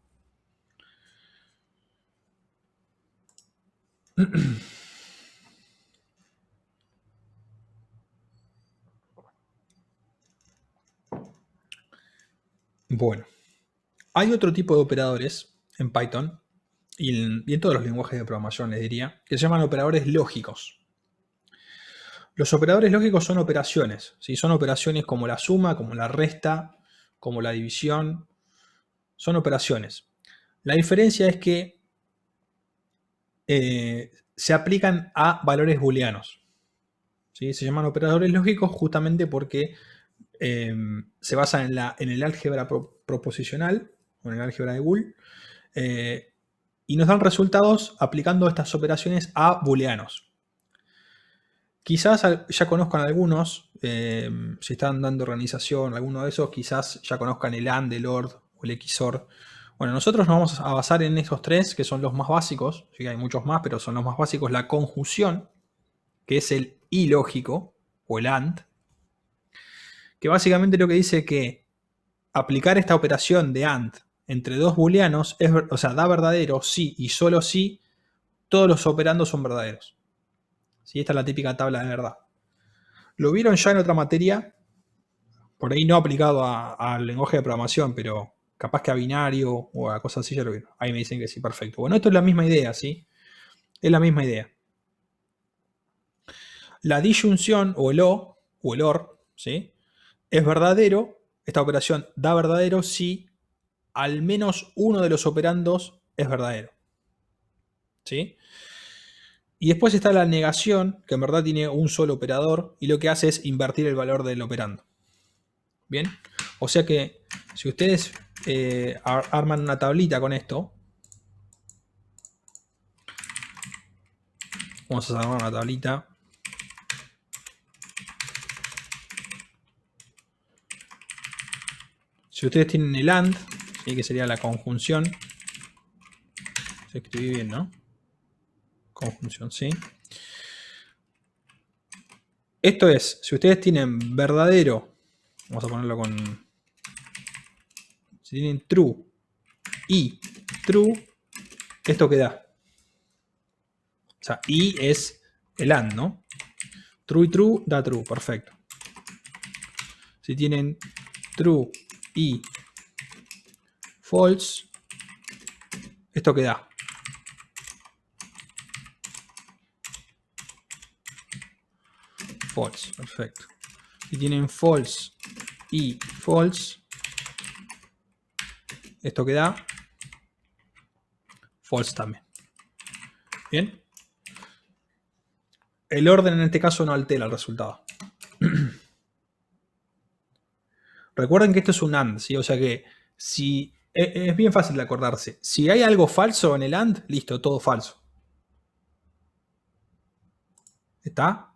Bueno, hay otro tipo de operadores en Python y en todos los lenguajes de programación, les diría, que se llaman operadores lógicos. Los operadores lógicos son operaciones, ¿sí? Son operaciones como la suma, como la resta, como la división. Son operaciones. La diferencia es que se aplican a valores booleanos. ¿Sí? Se llaman operadores lógicos justamente porque se basan en el álgebra proposicional o en el álgebra de Boole y nos dan resultados aplicando estas operaciones a booleanos. Quizás ya conozcan algunos, si están dando organización, alguno de esos, quizás ya conozcan el AND, el OR o el XOR. Bueno, nosotros nos vamos a basar en estos tres, que son los más básicos. Sí, hay muchos más, pero son los más básicos. La conjunción, que es el ilógico, o el AND, que básicamente lo que dice que aplicar esta operación de AND entre dos booleanos, o sea, da verdadero sí y solo sí, todos los operandos son verdaderos. ¿Sí? Esta es la típica tabla de verdad. Lo vieron ya en otra materia, por ahí no aplicado al lenguaje de programación, pero capaz que a binario o a cosas así ya lo vieron. Ahí me dicen que sí, perfecto. Bueno, esto es la misma idea, ¿sí? Es la misma idea. La disyunción o el OR, ¿sí? Es verdadero, esta operación da verdadero si al menos uno de los operandos es verdadero. ¿Sí? Y después está la negación, que en verdad tiene un solo operador y lo que hace es invertir el valor del operando. ¿Bien? O sea que si ustedes arman una tablita con esto, vamos a armar una tablita. Si ustedes tienen el AND, ¿sí? Que sería la conjunción, se escribe bien, ¿no? Conjunción, ¿sí? Esto es, si ustedes tienen verdadero, vamos a ponerlo con... Si tienen true y true, ¿esto qué da? O sea, y es el AND, ¿no? True y true da true, perfecto. Si tienen true y false, ¿esto qué da? false. Perfecto. Si tienen false y false, esto queda false también. Bien. El orden en este caso no altera el resultado. Recuerden que esto es un AND, ¿sí? O sea que si es bien fácil de acordarse. Si hay algo falso en el AND, listo, todo falso. ¿Está?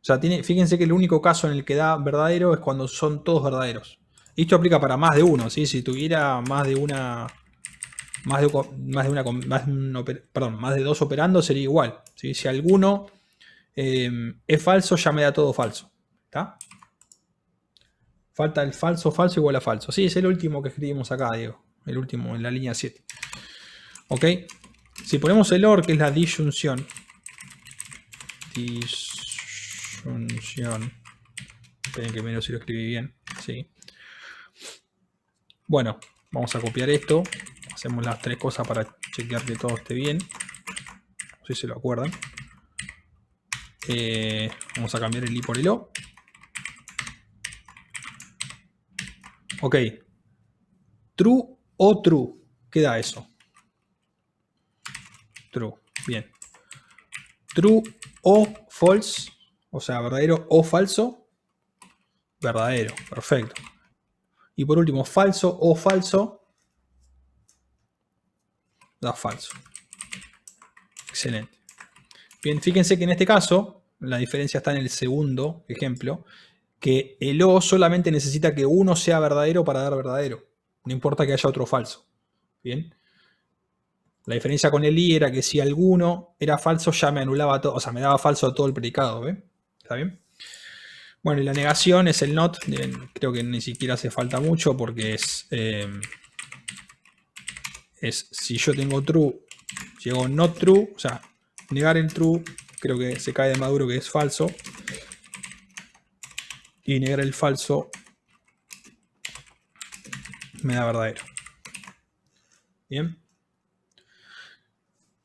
O sea, fíjense que el único caso en el que da verdadero es cuando son todos verdaderos. Esto aplica para más de uno, ¿sí? Si tuviera más de una. Más de dos operando sería igual. ¿Sí? Si alguno es falso, ya me da todo falso. ¿Está? Falta el falso, falso igual a falso. Sí, es el último que escribimos acá, Diego. El último en la línea 7. ¿Ok? Si ponemos el OR, que es la disyunción. Disyunción. Esperen que menos si lo escribí bien. Sí. Bueno, vamos a copiar esto. Hacemos las tres cosas para chequear que todo esté bien. No sé si se lo acuerdan. Vamos a cambiar el I por el O. Ok. True o true. ¿Qué da eso? True. Bien. True o false. O sea, verdadero o falso. Verdadero. Perfecto. Y por último, falso o falso. Da falso. Excelente. Bien, fíjense que en este caso, la diferencia está en el segundo ejemplo, que el O solamente necesita que uno sea verdadero para dar verdadero. No importa que haya otro falso. Bien. La diferencia con el I era que si alguno era falso ya me anulaba todo, o sea, me daba falso a todo el predicado. ¿Ve? ¿Está bien? Bueno, y la negación es el not. Creo que ni siquiera hace falta mucho porque es si yo tengo true, si hago not true, o sea, negar el true, creo que se cae de maduro que es falso. Y negar el falso me da verdadero. Bien.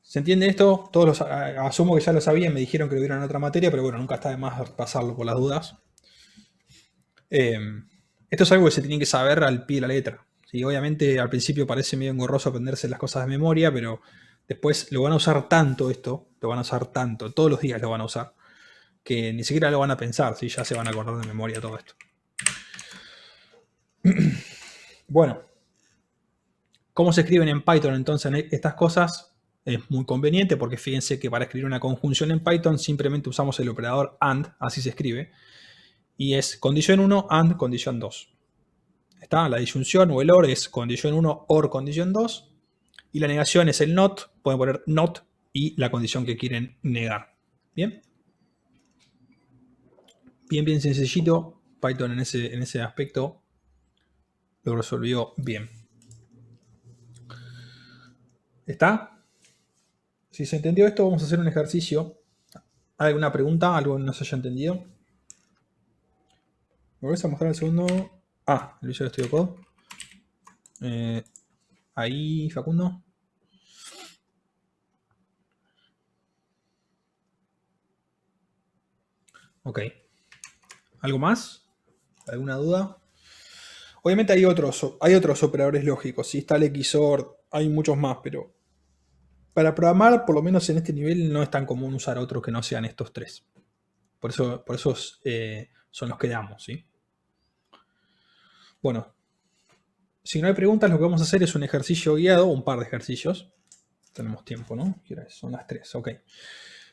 ¿Se entiende esto? Todos asumo que ya lo sabían, me dijeron que lo vieron en otra materia, pero bueno, nunca está de más pasarlo por las dudas. Esto es algo que se tiene que saber al pie de la letra. ¿Sí? Obviamente al principio parece medio engorroso aprenderse las cosas de memoria, pero después lo van a usar tanto esto, lo van a usar tanto, todos los días lo van a usar, que ni siquiera lo van a pensar, ¿sí? Ya se van a acordar de memoria todo esto. Bueno, ¿cómo se escriben en Python entonces estas cosas? Es muy conveniente porque fíjense que para escribir una conjunción en Python simplemente usamos el operador AND, así se escribe, y es condición 1 AND condición 2. ¿Está? La disyunción o el OR es condición 1 OR condición 2, y la negación es el NOT, pueden poner NOT y la condición que quieren negar. ¿Bien? Bien sencillito. Python en ese aspecto lo resolvió bien. ¿Está? Si se entendió esto, vamos a hacer un ejercicio. ¿Hay alguna pregunta? ¿Algo que no se haya entendido? ¿Me volvés a mostrar el segundo? Ah, el Visual Studio Code. Ahí, Facundo. Ok. ¿Algo más? ¿Alguna duda? Obviamente hay otros operadores lógicos. Si está el XOR, hay muchos más, pero para programar, por lo menos en este nivel, no es tan común usar otros que no sean estos tres. Por eso son los que damos, ¿sí? Bueno, si no hay preguntas, lo que vamos a hacer es un ejercicio guiado, un par de ejercicios. Tenemos tiempo, ¿no? Son las 3, ok.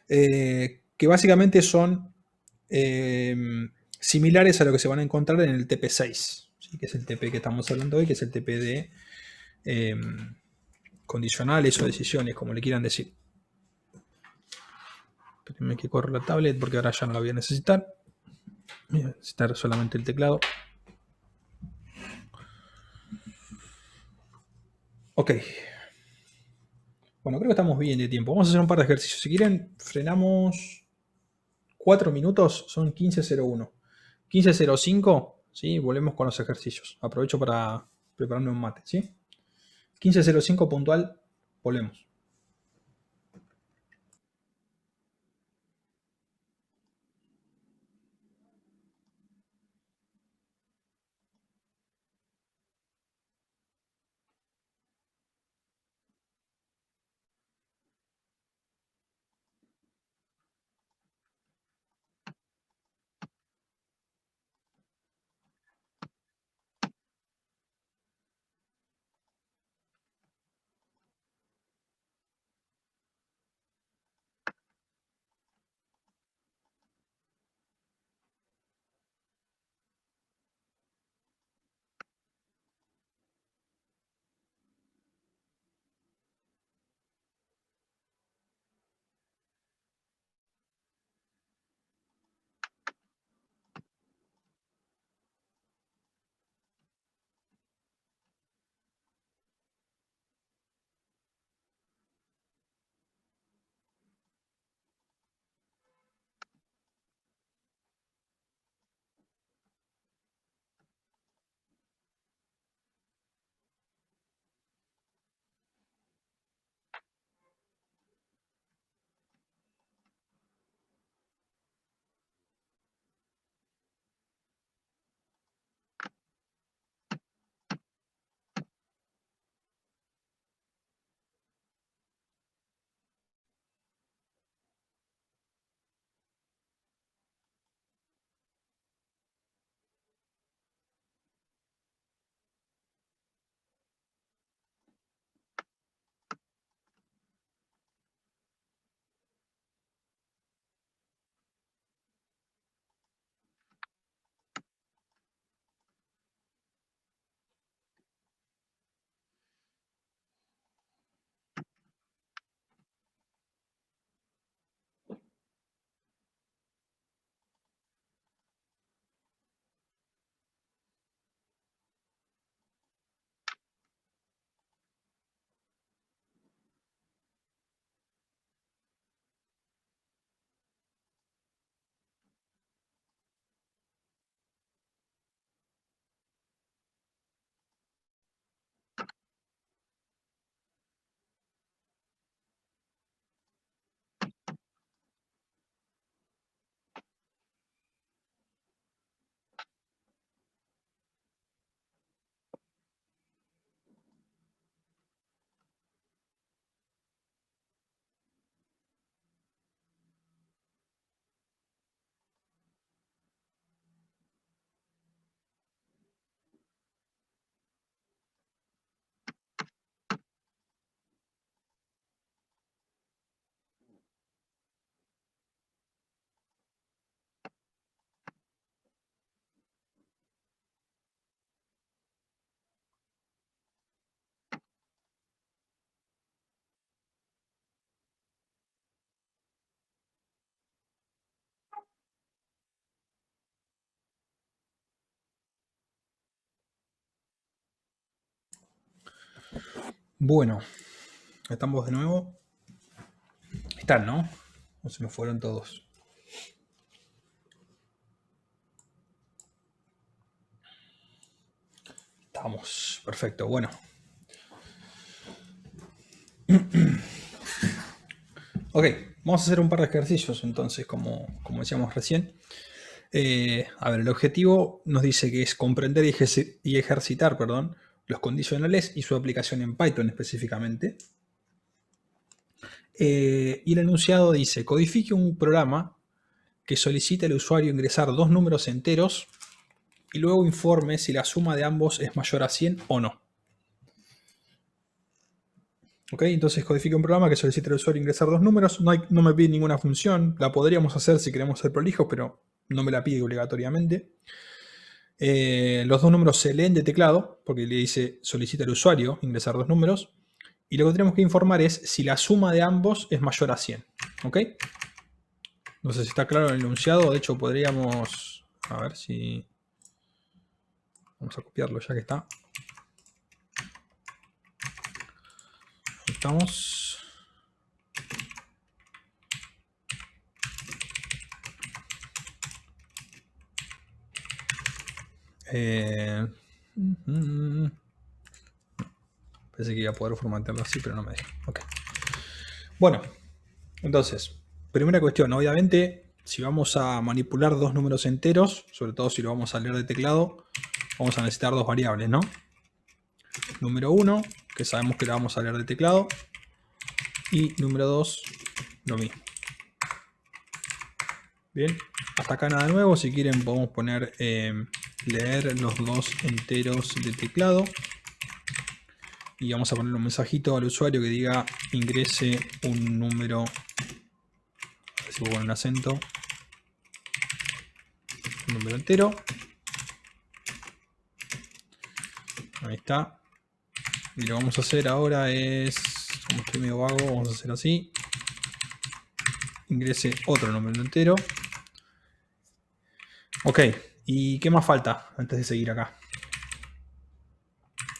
Que básicamente son similares a lo que se van a encontrar en el TP6, ¿sí? Que es el TP que estamos hablando hoy, que es el TP de condicionales o decisiones, como le quieran decir. Espérenme que corro la tablet porque ahora ya no la voy a necesitar. Voy a necesitar solamente el teclado. Ok. Bueno, creo que estamos bien de tiempo. Vamos a hacer un par de ejercicios. Si quieren, frenamos 4 minutos. Son 15:01. 15:05, ¿sí? Volvemos con los ejercicios. Aprovecho para prepararme un mate, ¿sí? 15:05 puntual, volvemos. Bueno, estamos de nuevo. Están, ¿no? O se me fueron todos. Estamos, perfecto. Bueno. Ok, vamos a hacer un par de ejercicios entonces, como decíamos recién. A ver, el objetivo nos dice que es comprender y ejercitar, los condicionales y su aplicación en Python específicamente. Y el enunciado dice, codifique un programa que solicite al usuario ingresar dos números enteros y luego informe si la suma de ambos es mayor a 100 o no. Ok, entonces codifique un programa que solicite al usuario ingresar dos números. No me pide ninguna función. La podríamos hacer si queremos ser prolijos, pero no me la pide obligatoriamente. Los dos números se leen de teclado, porque le dice solicita al usuario ingresar dos números. Y lo que tenemos que informar es si la suma de ambos es mayor a 100. ¿Ok? No sé si está claro el enunciado. De hecho, podríamos... A ver si... Vamos a copiarlo ya que está. Ahí estamos. Pensé que iba a poder formatearlo así, pero no me deja. Ok. Bueno, entonces, primera cuestión. Obviamente, si vamos a manipular dos números enteros, sobre todo si lo vamos a leer de teclado, vamos a necesitar dos variables, ¿no? Número 1, que sabemos que la vamos a leer de teclado. Y número 2, lo mismo. Bien, hasta acá nada nuevo. Si quieren podemos poner leer los dos enteros de teclado. Y vamos a poner un mensajito al usuario que diga ingrese un número. A ver si puedo poner un acento. Un número entero. Ahí está. Y lo que vamos a hacer ahora es, como estoy medio vago, vamos a hacer así. Ingrese otro número entero. Ok, ¿y qué más falta antes de seguir acá?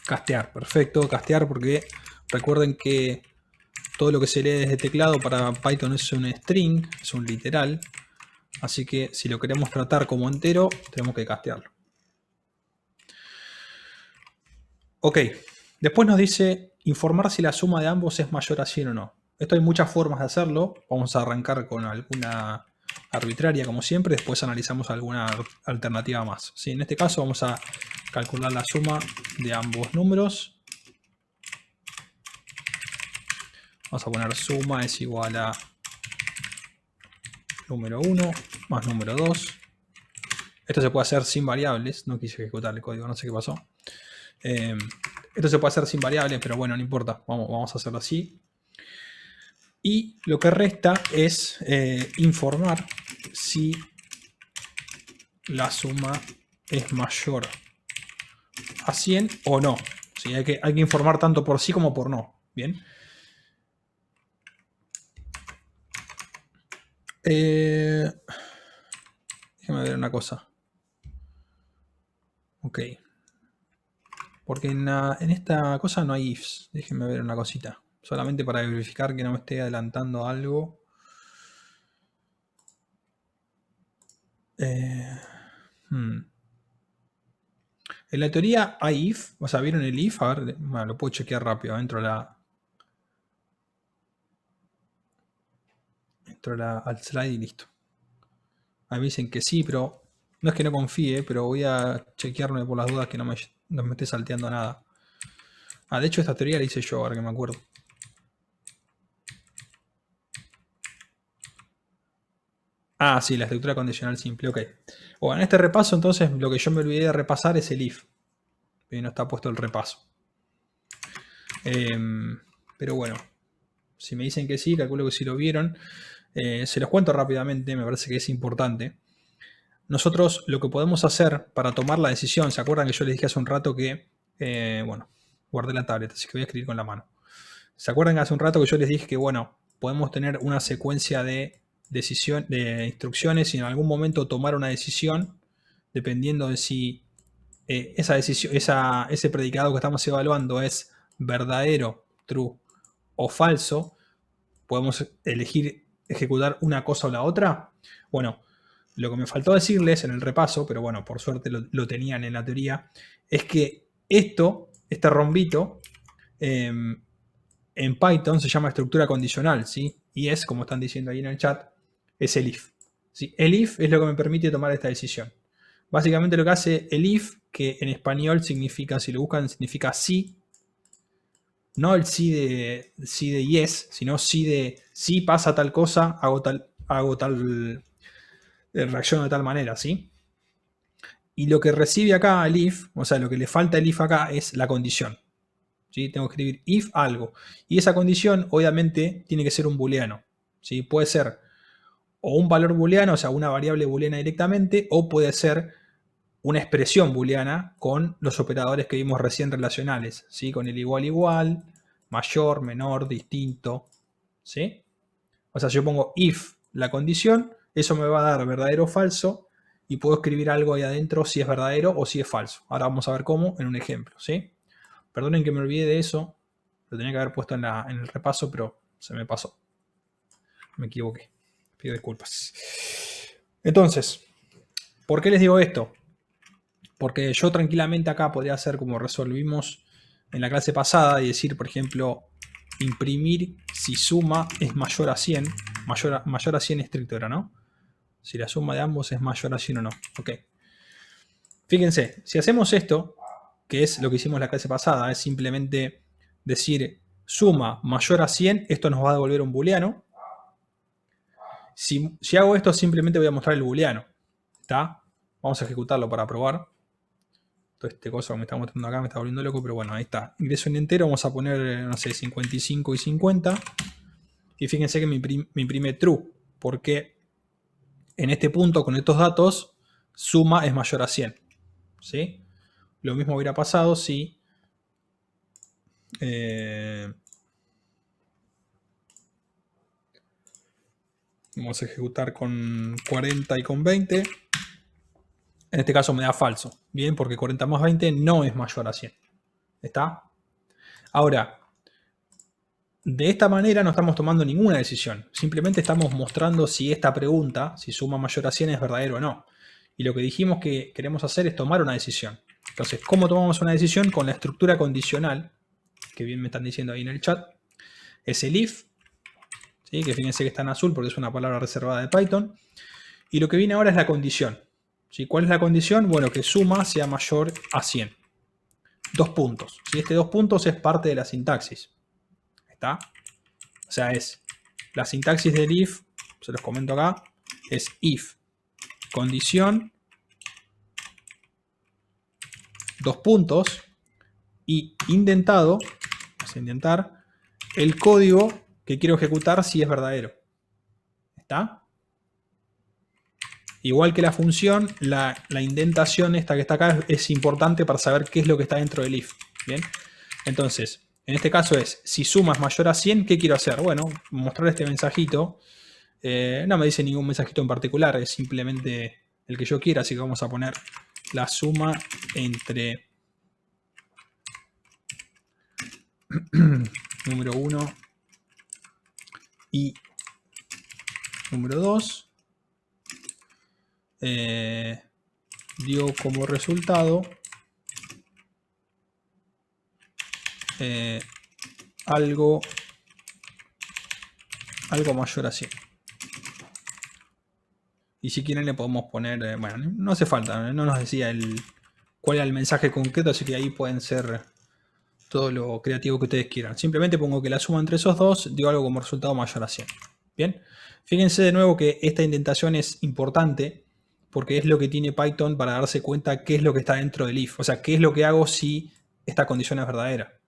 Castear, perfecto, castear, porque recuerden que todo lo que se lee desde teclado para Python es un string, es un literal. Así que si lo queremos tratar como entero, tenemos que castearlo. Ok, después nos dice informar si la suma de ambos es mayor a 100 o no. Esto hay muchas formas de hacerlo. Vamos a arrancar con alguna arbitraria como siempre, después analizamos alguna alternativa más. ¿Sí? En este caso vamos a calcular la suma de ambos números. Vamos a poner suma es igual a número 1 más número 2. Esto se puede hacer sin variables. No quise ejecutar el código, no sé qué pasó. Esto se puede hacer sin variables, pero bueno, no importa. Vamos a hacerlo así. Y lo que resta es informar si la suma es mayor a 100 o no. ¿Sí? Hay que informar tanto por sí como por no. Bien. Déjame ver una cosa. Ok. Porque en esta cosa no hay ifs. Déjenme ver una cosita. Solamente para verificar que no me esté adelantando algo. En la teoría hay if. O sea, ¿vieron el if? A ver, bueno, lo puedo chequear rápido. Entro al slide y listo. A mí me dicen que sí, pero no es que no confíe, pero voy a chequearme por las dudas que no me esté salteando nada. Ah, de hecho esta teoría la hice yo, ahora que me acuerdo. Ah, sí, la estructura condicional simple, ok. Bueno, en este repaso entonces lo que yo me olvidé de repasar es el if. Y no está puesto el repaso. Pero bueno, si me dicen que sí, calculo que sí lo vieron. Se los cuento rápidamente, me parece que es importante. Nosotros lo que podemos hacer para tomar la decisión, ¿se acuerdan que yo les dije hace un rato que, bueno, guardé la tableta, así que voy a escribir con la mano. ¿Se acuerdan que hace un rato que yo les dije que, bueno, podemos tener una secuencia de instrucciones y en algún momento tomar una decisión dependiendo de si ese predicado que estamos evaluando es verdadero true o falso, podemos elegir ejecutar una cosa o la otra. Bueno, lo que me faltó decirles en el repaso, pero bueno, por suerte lo tenían en la teoría, es que este rombito, en Python se llama estructura condicional, ¿sí? Y es, como están diciendo ahí en el chat, es el if. ¿Sí? El if es lo que me permite tomar esta decisión. Básicamente lo que hace el if, que en español significa, si lo buscan, significa sí. No el sí de yes, sino sí de sí pasa tal cosa, hago tal reacciono de tal manera, ¿sí? Y lo que recibe acá el if, o sea, lo que le falta el if acá es la condición. ¿Sí? Tengo que escribir if algo. Y esa condición, obviamente, tiene que ser un booleano. ¿Sí? Puede ser o un valor booleano, o sea, una variable booleana directamente, o puede ser una expresión booleana con los operadores que vimos recién relacionales, ¿sí? Con el igual, mayor, menor, distinto, ¿sí? O sea, si yo pongo if la condición, eso me va a dar verdadero o falso y puedo escribir algo ahí adentro si es verdadero o si es falso. Ahora vamos a ver cómo en un ejemplo, ¿sí? Perdonen que me olvidé de eso, lo tenía que haber puesto en el repaso, pero se me pasó. Me equivoqué. Pido disculpas. Entonces, ¿por qué les digo esto? Porque yo tranquilamente acá podría hacer como resolvimos en la clase pasada y decir, por ejemplo, imprimir si suma es mayor a 100. Mayor a 100 estricto era, ¿no? Si la suma de ambos es mayor a 100 o no. Ok. Fíjense, si hacemos esto, que es lo que hicimos la clase pasada, es simplemente decir suma mayor a 100, esto nos va a devolver un booleano. Si hago esto, simplemente voy a mostrar el booleano. ¿Está? Vamos a ejecutarlo para probar. Todo este cosa que me está mostrando acá me está volviendo loco, pero bueno, ahí está. Ingreso en entero, vamos a poner, no sé, 55 y 50. Y fíjense que me imprime true, porque en este punto, con estos datos, suma es mayor a 100. ¿Sí? Lo mismo hubiera pasado si vamos a ejecutar con 40 y con 20. En este caso me da falso. Bien, porque 40 más 20 no es mayor a 100. ¿Está? Ahora, de esta manera no estamos tomando ninguna decisión. Simplemente estamos mostrando si esta pregunta, si suma mayor a 100, es verdadero o no. Y lo que dijimos que queremos hacer es tomar una decisión. Entonces, ¿cómo tomamos una decisión? Con la estructura condicional, que bien me están diciendo ahí en el chat. Es el if, ¿sí? Que fíjense que está en azul porque es una palabra reservada de Python. Y lo que viene ahora es la condición. ¿Sí? ¿Cuál es la condición? Bueno, que suma sea mayor a 100. 2 puntos. ¿Sí? Este 2 puntos es parte de la sintaxis. ¿Está? O sea, es la sintaxis del if, se los comento acá, es if, condición, 2 puntos, y indentado, vamos a indentar, el código que quiero ejecutar si es verdadero. ¿Está? Igual que la función, la indentación esta que está acá es importante para saber qué es lo que está dentro del if. ¿Bien? Entonces, en este caso es, si suma es mayor a 100, ¿qué quiero hacer? Bueno, mostrar este mensajito. No me dice ningún mensajito en particular, es simplemente el que yo quiera, así que vamos a poner la suma entre número 1 y número 2. Dio como resultado algo mayor a 100. Y si quieren le podemos poner, bueno, no hace falta, no nos decía cuál era el mensaje concreto, así que ahí pueden ser todo lo creativo que ustedes quieran. Simplemente pongo que la suma entre esos dos dio algo como resultado mayor a 100. Bien, fíjense de nuevo que esta indentación es importante porque es lo que tiene Python para darse cuenta qué es lo que está dentro del if. O sea, qué es lo que hago si esta condición es verdadera.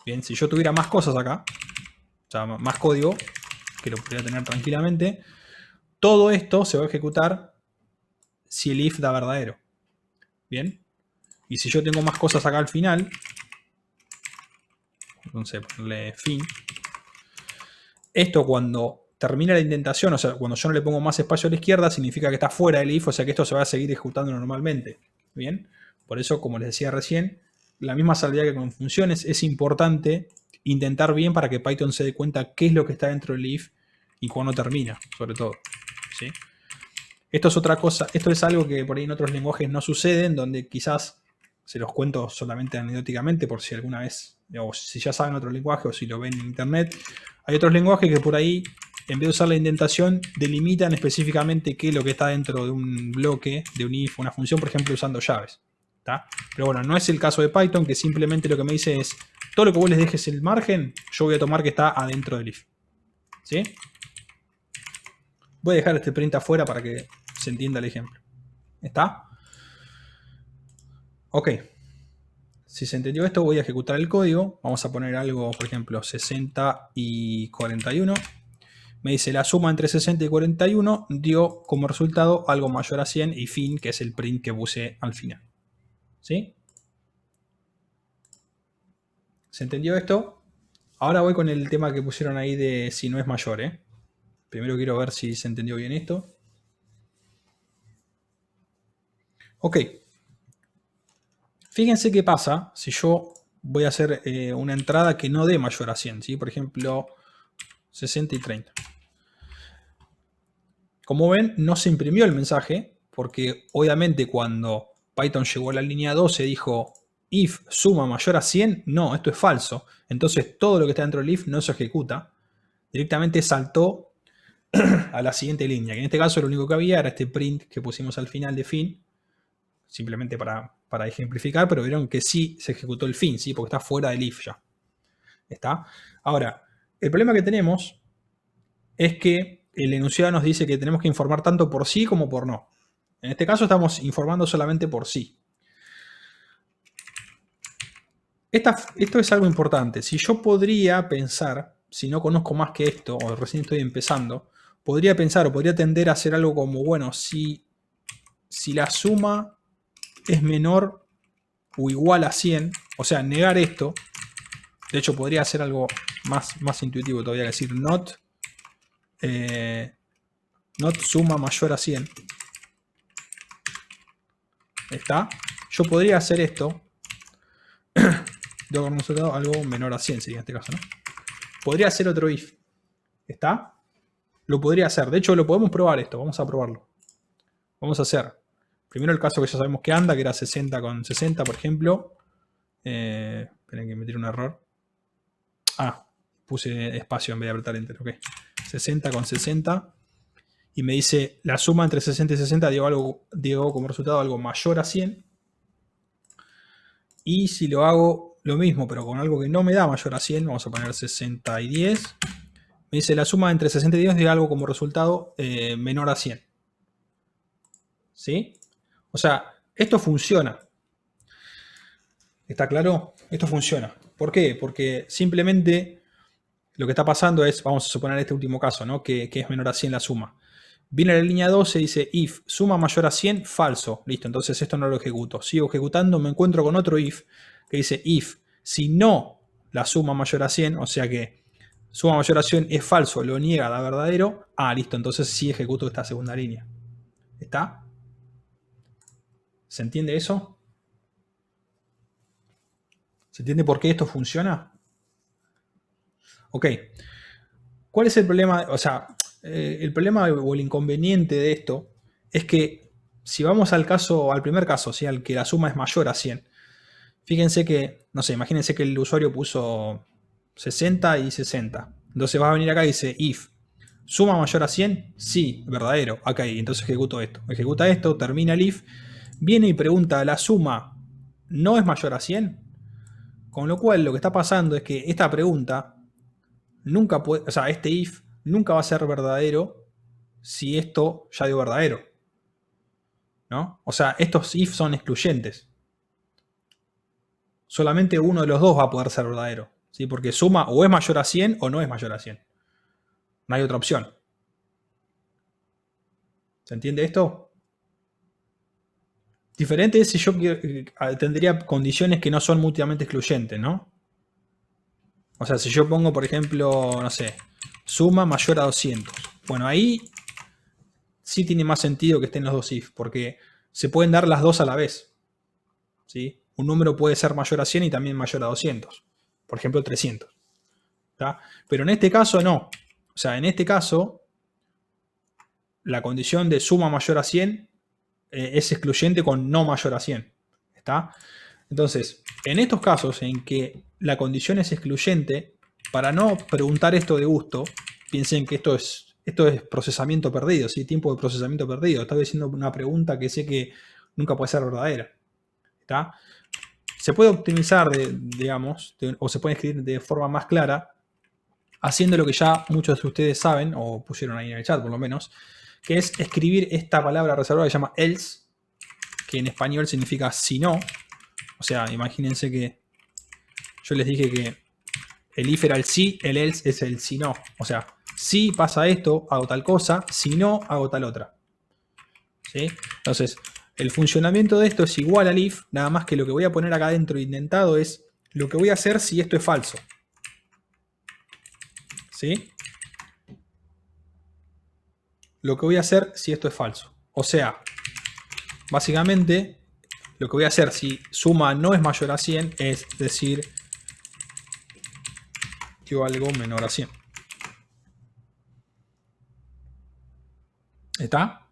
Bien, si yo tuviera más cosas acá, o sea, más código, que lo podría tener tranquilamente, todo esto se va a ejecutar si el if da verdadero. Bien, y si yo tengo más cosas acá al final, entonces ponerle fin, esto cuando termina la indentación, o sea, cuando yo no le pongo más espacio a la izquierda, significa que está fuera del if, o sea que esto se va a seguir ejecutando normalmente. Bien, por eso, como les decía recién, la misma salvedad que con funciones, es importante intentar bien para que Python se dé cuenta qué es lo que está dentro del if y cuándo termina, sobre todo. ¿Sí? Esto es otra cosa, esto es algo que por ahí en otros lenguajes no sucede, en donde quizás se los cuento solamente anecdóticamente por si alguna vez, o si ya saben otro lenguaje o si lo ven en internet. Hay otros lenguajes que por ahí, en vez de usar la indentación, delimitan específicamente qué es lo que está dentro de un bloque, de un if, una función, por ejemplo, usando llaves. ¿Tá? Pero bueno, no es el caso de Python, que simplemente lo que me dice es, todo lo que vos les dejes el margen, yo voy a tomar que está adentro del if. ¿Sí? Voy a dejar este print afuera para que se entienda el ejemplo. ¿Está? Ok. Si se entendió esto, voy a ejecutar el código. Vamos a poner algo, por ejemplo, 60 y 41. Me dice la suma entre 60 y 41 dio como resultado algo mayor a 100 y fin, que es el print que puse al final. ¿Sí? ¿Se entendió esto? Ahora voy con el tema que pusieron ahí de si no es mayor. Primero quiero ver si se entendió bien esto. Ok. Fíjense qué pasa si yo voy a hacer una entrada que no dé mayor a 100. ¿Sí? Por ejemplo, 60 y 30. Como ven, no se imprimió el mensaje porque obviamente cuando Python llegó a la línea 12 dijo if suma mayor a 100, no, esto es falso. Entonces todo lo que está dentro del if no se ejecuta. Directamente saltó a la siguiente línea, que en este caso lo único que había era este print que pusimos al final de fin, simplemente para ejemplificar, pero vieron que sí se ejecutó el fin, ¿sí? Porque está fuera del if ya. ¿Está? Ahora, el problema que tenemos es que el enunciado nos dice que tenemos que informar tanto por sí como por no. En este caso estamos informando solamente por sí. Esto es algo importante. Si yo podría pensar, si no conozco más que esto, o recién estoy empezando, podría pensar o podría tender a hacer algo como, bueno, si la suma es menor o igual a 100, o sea, negar esto, de hecho podría hacer algo más intuitivo todavía, que decir not suma mayor a 100. ¿Está? Yo podría hacer esto. Debo haber algo menor a 100 sería en este caso, ¿no? Podría hacer otro if. ¿Está? Lo podría hacer. De hecho, lo podemos probar esto. Vamos a probarlo. Vamos a hacer primero el caso que ya sabemos que anda, que era 60 con 60, por ejemplo. Esperen que me tire un error. Puse espacio en vez de apretar enter. Ok. 60 con 60. Y me dice la suma entre 60 y 60 dio como resultado algo mayor a 100. Y si lo hago lo mismo, pero con algo que no me da mayor a 100, vamos a poner 60 y 10. Me dice la suma entre 60 y 10 dio algo como resultado menor a 100. ¿Sí? O sea, esto funciona. ¿Está claro? Esto funciona. ¿Por qué? Porque simplemente lo que está pasando es, vamos a suponer este último caso, ¿no? Que es menor a 100 la suma. Viene a la línea 12 y dice if suma mayor a 100, falso. Listo, entonces esto no lo ejecuto. Sigo ejecutando, me encuentro con otro if que dice if si no la suma mayor a 100, o sea que suma mayor a 100 es falso, lo niega, da verdadero. Listo, entonces sí ejecuto esta segunda línea. ¿Está? ¿Se entiende eso? ¿Se entiende por qué esto funciona? Ok. ¿Cuál es el problema? O sea, el problema o el inconveniente de esto es que si vamos al primer caso, ¿sí? Al que la suma es mayor a 100, fíjense que, no sé, imagínense que el usuario puso 60 y 60. Entonces va a venir acá y dice if suma mayor a 100, sí, verdadero. Ok, entonces ejecuto esto. Ejecuta esto, termina el if, viene y pregunta, ¿la suma no es mayor a 100? Con lo cual lo que está pasando es que esta pregunta nunca puede, o sea, este if nunca va a ser verdadero si esto ya dio verdadero, ¿no? O sea, estos if son excluyentes. Solamente uno de los dos va a poder ser verdadero, ¿sí? Porque suma o es mayor a 100 o no es mayor a 100. No hay otra opción. ¿Se entiende esto? Diferente es si yo tendría condiciones que no son mutuamente excluyentes, ¿no? O sea, si yo pongo, por ejemplo, no sé, suma mayor a 200. Bueno, ahí sí tiene más sentido que estén los dos if, porque se pueden dar las dos a la vez. ¿Sí? Un número puede ser mayor a 100 y también mayor a 200. Por ejemplo, 300. ¿tá? Pero en este caso no. O sea, en este caso, la condición de suma mayor a 100 es excluyente con no mayor a 100. ¿Está? Entonces, en estos casos en que la condición es excluyente, para no preguntar esto de gusto, piensen que esto es procesamiento perdido, ¿sí? Tiempo de procesamiento perdido. Estaba diciendo una pregunta que sé que nunca puede ser verdadera. ¿Está? Se puede optimizar, digamos, o se puede escribir de forma más clara, haciendo lo que ya muchos de ustedes saben, o pusieron ahí en el chat por lo menos, que es escribir esta palabra reservada que se llama else, que en español significa si no. O sea, imagínense que yo les dije que el if era el sí, el else es el si no. O sea, si pasa esto, hago tal cosa, si no, hago tal otra. ¿Sí? Entonces, el funcionamiento de esto es igual al if, nada más que lo que voy a poner acá adentro indentado es lo que voy a hacer si esto es falso. ¿Sí? Lo que voy a hacer si esto es falso. O sea, básicamente, lo que voy a hacer si suma no es mayor a 100 es decir que algo menor a 100. ¿Está?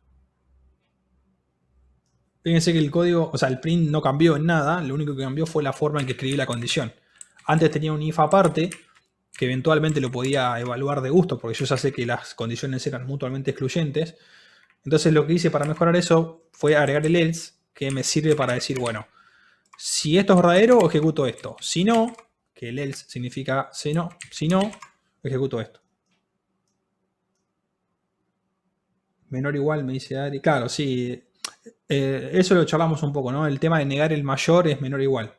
Fíjense que el código, o sea, el print no cambió en nada, lo único que cambió fue la forma en que escribí la condición. Antes tenía un if aparte, que eventualmente lo podía evaluar de gusto, porque yo ya sé que las condiciones eran mutuamente excluyentes. Entonces lo que hice para mejorar eso fue agregar el else, que me sirve para decir, bueno, si esto es verdadero, ejecuto esto. Si no, que el else significa si no, ejecuto esto. Menor o igual, me dice Ari. Claro, sí. Eso lo charlamos un poco, ¿no? El tema de negar el mayor es menor o igual.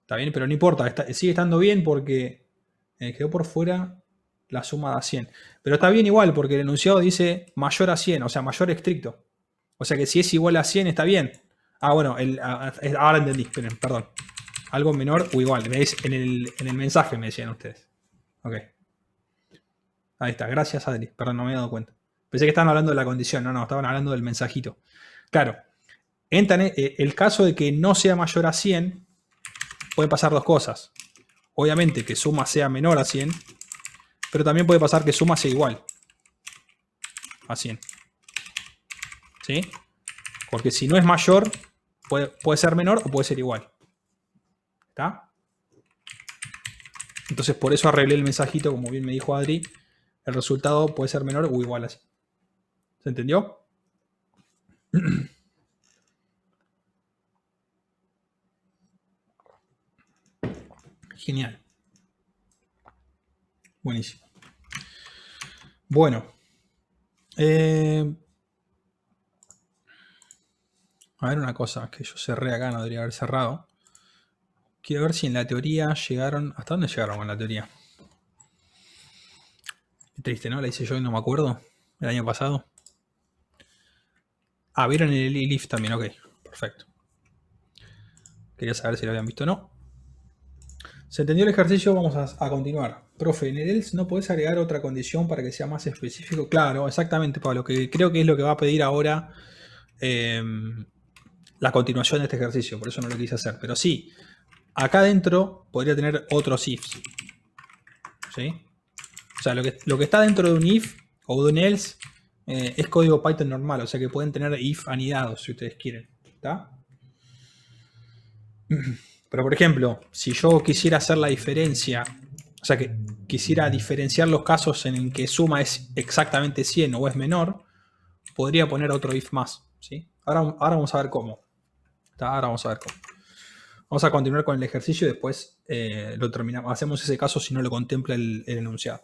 Está bien, pero no importa. Sigue estando bien porque quedó por fuera la suma de 100. Pero está bien igual porque el enunciado dice mayor a 100, o sea, mayor estricto. O sea que si es igual a 100 está bien. Ah, bueno, ahora entendí. Esperen, perdón. Algo menor o igual. En el mensaje me decían ustedes. Ok. Ahí está. Gracias, Adri. Perdón, no me he dado cuenta. Pensé que estaban hablando de la condición. No, estaban hablando del mensajito. Claro. El caso de que no sea mayor a 100, pueden pasar dos cosas. Obviamente que suma sea menor a 100, pero también puede pasar que suma sea igual a 100. ¿Sí? Porque si no es mayor, puede ser menor o puede ser igual. ¿Está? Entonces por eso arreglé el mensajito, como bien me dijo Adri. El resultado puede ser menor o igual a 100. ¿Se entendió? Genial. Buenísimo. Bueno. A ver una cosa que yo cerré acá, no debería haber cerrado. Quiero ver si en la teoría llegaron... ¿Hasta dónde llegaron con la teoría? Qué triste, ¿no? La hice yo y no me acuerdo. El año pasado. Ah, vieron el if también, ok. Perfecto. Quería saber si lo habían visto o no. ¿Se entendió el ejercicio? Vamos a continuar. Profe, en el else no podés agregar otra condición para que sea más específico. Claro, exactamente, Pablo. Que creo que es lo que va a pedir ahora la continuación de este ejercicio. Por eso no lo quise hacer. Pero sí, acá adentro podría tener otros ifs. ¿Sí? O sea, lo que está dentro de un if o de un else es código Python normal. O sea que pueden tener if anidados si ustedes quieren. ¿Está? Pero por ejemplo, si yo quisiera hacer la diferencia, o sea que quisiera diferenciar los casos en que suma es exactamente 100 o es menor, podría poner otro if más. ¿Sí? Ahora vamos a ver cómo. Ahora vamos a ver cómo. Vamos a continuar con el ejercicio y después lo terminamos. Hacemos ese caso si no lo contempla el enunciado.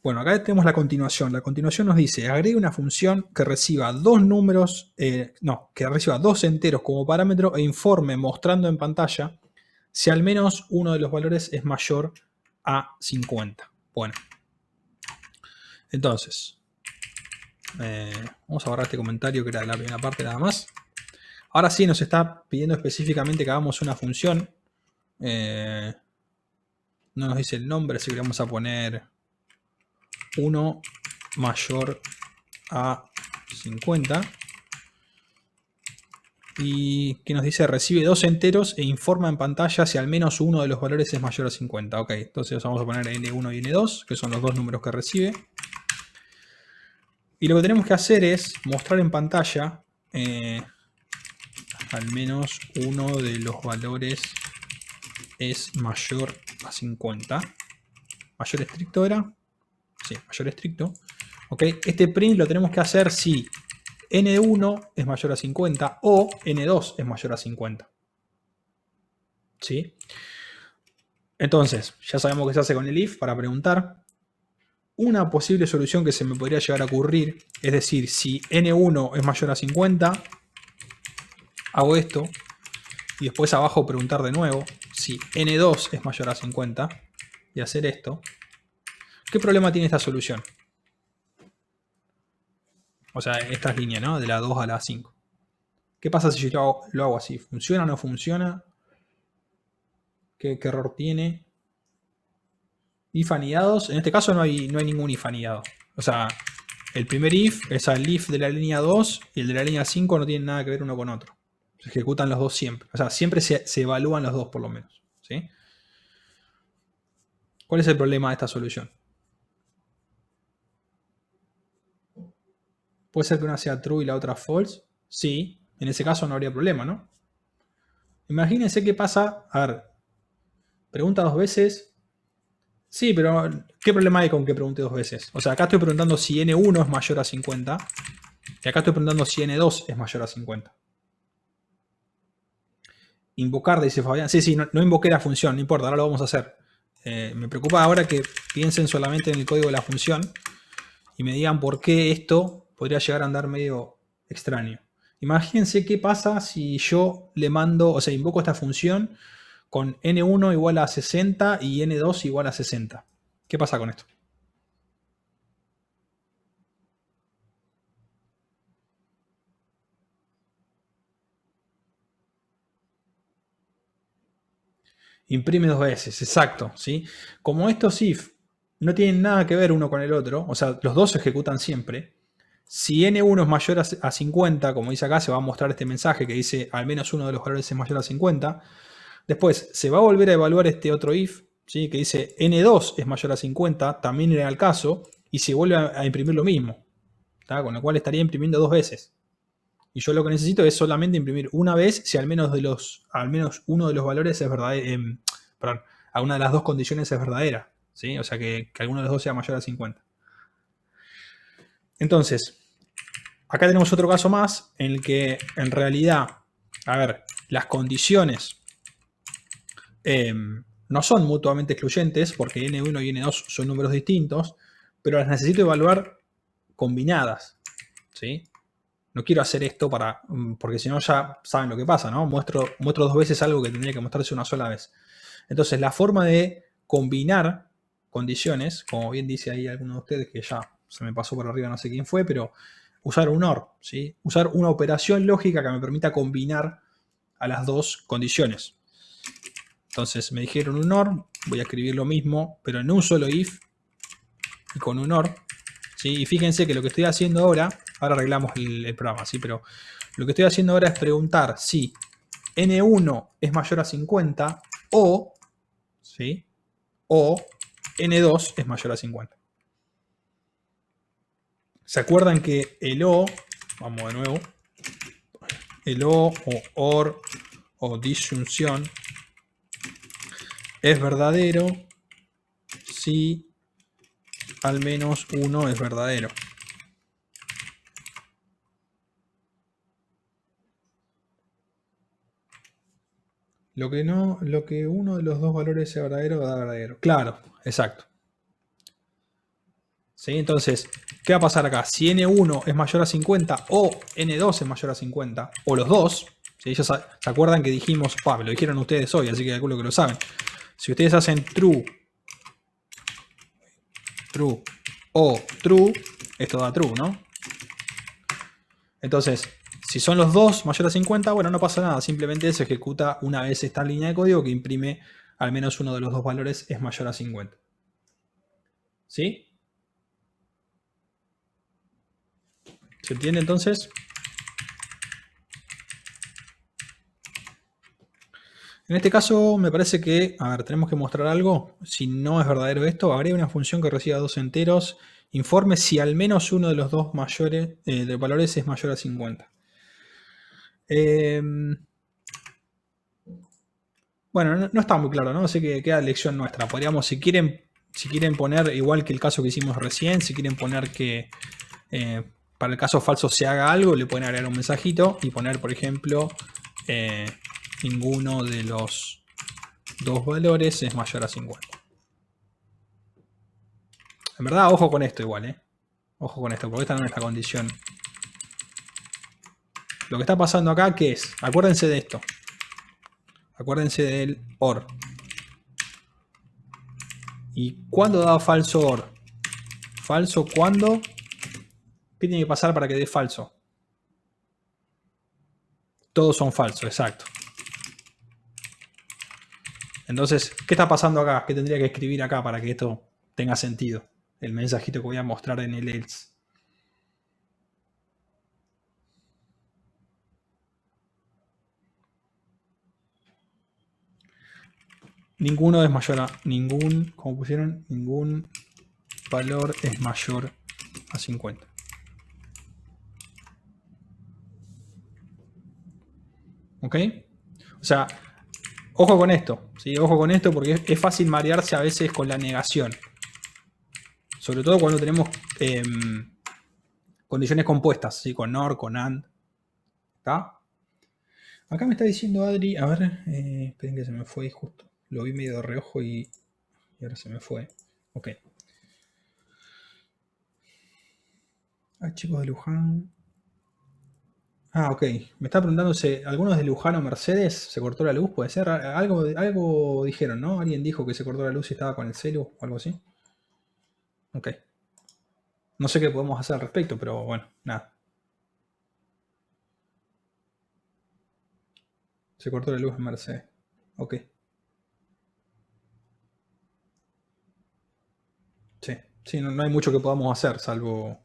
Bueno, acá tenemos la continuación. La continuación nos dice, agregue una función que reciba dos números, que reciba dos enteros como parámetro e informe mostrando en pantalla si al menos uno de los valores es mayor a 50. Bueno, entonces, vamos a borrar este comentario que era de la primera parte nada más. Ahora sí nos está pidiendo específicamente que hagamos una función. No nos dice el nombre, así que vamos a poner 1 mayor a 50. y que nos dice recibe dos enteros e informa en pantalla si al menos uno de los valores es mayor a 50. Ok, entonces vamos a poner N1 y N2, que son los dos números que recibe. Y lo que tenemos que hacer es mostrar en pantalla al menos uno de los valores es mayor a 50. ¿Mayor estricto era? Sí, mayor estricto. Ok, este print lo tenemos que hacer si N1 es mayor a 50 o N2 es mayor a 50. ¿Sí? Entonces, ya sabemos qué se hace con el if para preguntar. Una posible solución que se me podría llegar a ocurrir, es decir, si N1 es mayor a 50, hago esto, y después abajo preguntar de nuevo si N2 es mayor a 50, y hacer esto. ¿Qué problema tiene esta solución? O sea, esta línea, ¿no? De la 2 a la 5. ¿Qué pasa si yo lo hago así? ¿Funciona o no funciona? ¿Qué error tiene? If anidados. En este caso no hay ningún if anidado. O sea, el primer if es al if de la línea 2 y el de la línea 5 no tienen nada que ver uno con otro. Se ejecutan los dos siempre. O sea, siempre se evalúan los dos por lo menos. ¿Sí? ¿Cuál es el problema de esta solución? ¿Puede ser que una sea true y la otra false? Sí. En ese caso no habría problema, ¿no? Imagínense qué pasa. A ver. Pregunta dos veces. Sí, pero ¿qué problema hay con que pregunte dos veces? O sea, acá estoy preguntando si N1 es mayor a 50. Y acá estoy preguntando si N2 es mayor a 50. Invocar, dice Fabián. Sí, no invoqué la función, no importa, ahora lo vamos a hacer. Me preocupa ahora que piensen solamente en el código de la función y me digan por qué esto podría llegar a andar medio extraño. Imagínense qué pasa si yo le mando, o sea, invoco esta función con N1 igual a 60 y N2 igual a 60. ¿Qué pasa con esto? Imprime dos veces, exacto. ¿Sí? Como estos if no tienen nada que ver uno con el otro, o sea, los dos se ejecutan siempre. Si N1 es mayor a 50, como dice acá, se va a mostrar este mensaje que dice al menos uno de los valores es mayor a 50. Después se va a volver a evaluar este otro if, ¿sí? Que dice N2 es mayor a 50, también era el caso, y se vuelve a imprimir lo mismo. ¿Tá? Con lo cual estaría imprimiendo dos veces. Y yo lo que necesito es solamente imprimir una vez si al menos uno de los valores es verdadero. Perdón, a una de las dos condiciones es verdadera. ¿Sí? O sea que alguno de los dos sea mayor a 50. Entonces, acá tenemos otro caso más en el que en realidad, a ver, las condiciones no son mutuamente excluyentes porque N1 y N2 son números distintos, pero las necesito evaluar combinadas. ¿Sí? No quiero hacer esto porque si no ya saben lo que pasa, ¿no? Muestro dos veces algo que tendría que mostrarse una sola vez. Entonces, la forma de combinar condiciones, como bien dice ahí alguno de ustedes, que ya se me pasó por arriba, no sé quién fue, pero usar un OR, ¿sí? Usar una operación lógica que me permita combinar a las dos condiciones. Entonces, me dijeron un OR, voy a escribir lo mismo, pero en un solo if y con un OR. ¿Sí? Y fíjense que lo que estoy haciendo ahora arreglamos el programa, ¿sí? Pero lo que estoy haciendo ahora es preguntar si N1 es mayor a 50 o, ¿sí? O N2 es mayor a 50. ¿Se acuerdan que el O, vamos de nuevo, el O OR o disyunción es verdadero si al menos uno es verdadero? Lo que uno de los dos valores sea verdadero, da verdadero. Claro, exacto. ¿Sí? Entonces, ¿qué va a pasar acá? Si N1 es mayor a 50 o N2 es mayor a 50, o los dos, ¿sí? Ya se acuerdan que dijimos, me lo dijeron ustedes hoy, así que calculo que lo saben. Si ustedes hacen true o true, esto da true, ¿no? Entonces, si son los dos mayor a 50, bueno, no pasa nada, simplemente se ejecuta una vez esta línea de código que imprime al menos uno de los dos valores es mayor a 50. ¿Sí? ¿Se entiende entonces? En este caso me parece que, a ver, tenemos que mostrar algo. Si no es verdadero esto, habría una función que reciba dos enteros. Informe si al menos uno de los dos mayores de valores es mayor a 50. Bueno, no está muy claro, ¿no? Así que queda lección nuestra. Podríamos, si quieren poner, igual que el caso que hicimos recién, si quieren poner que para el caso falso se haga algo, le pueden agregar un mensajito y poner, por ejemplo, ninguno de los dos valores es mayor a 50. En verdad, ojo con esto igual, ¿eh? Ojo con esto, porque esta no es la condición. Lo que está pasando acá, ¿qué es? Acuérdense de esto. Acuérdense del OR. ¿Y cuándo da falso OR? Falso cuando. ¿Qué tiene que pasar para que dé falso? Todos son falsos, exacto. Entonces, ¿qué está pasando acá? ¿Qué tendría que escribir acá para que esto tenga sentido? El mensajito que voy a mostrar en el else. Ninguno es mayor a. Como pusieron, ningún valor es mayor a 50. ¿Ok? O sea, ojo con esto. ¿Sí? Ojo con esto porque es fácil marearse a veces con la negación. Sobre todo cuando tenemos condiciones compuestas, ¿sí? Con OR, con AND. ¿Está? Acá me está diciendo Adri, a ver, esperen que se me fue justo. Lo vi medio de reojo y ahora se me fue. Ok. Ah, chicos de Luján. Ah, ok. Me está preguntando si algunos de Luján o Mercedes se cortó la luz, puede ser. Algo dijeron, ¿no? Alguien dijo que se cortó la luz y estaba con el celu o algo así. Ok. No sé qué podemos hacer al respecto, pero bueno, nada. Se cortó la luz en Mercedes. Ok. Sí. Sí, no hay mucho que podamos hacer, salvo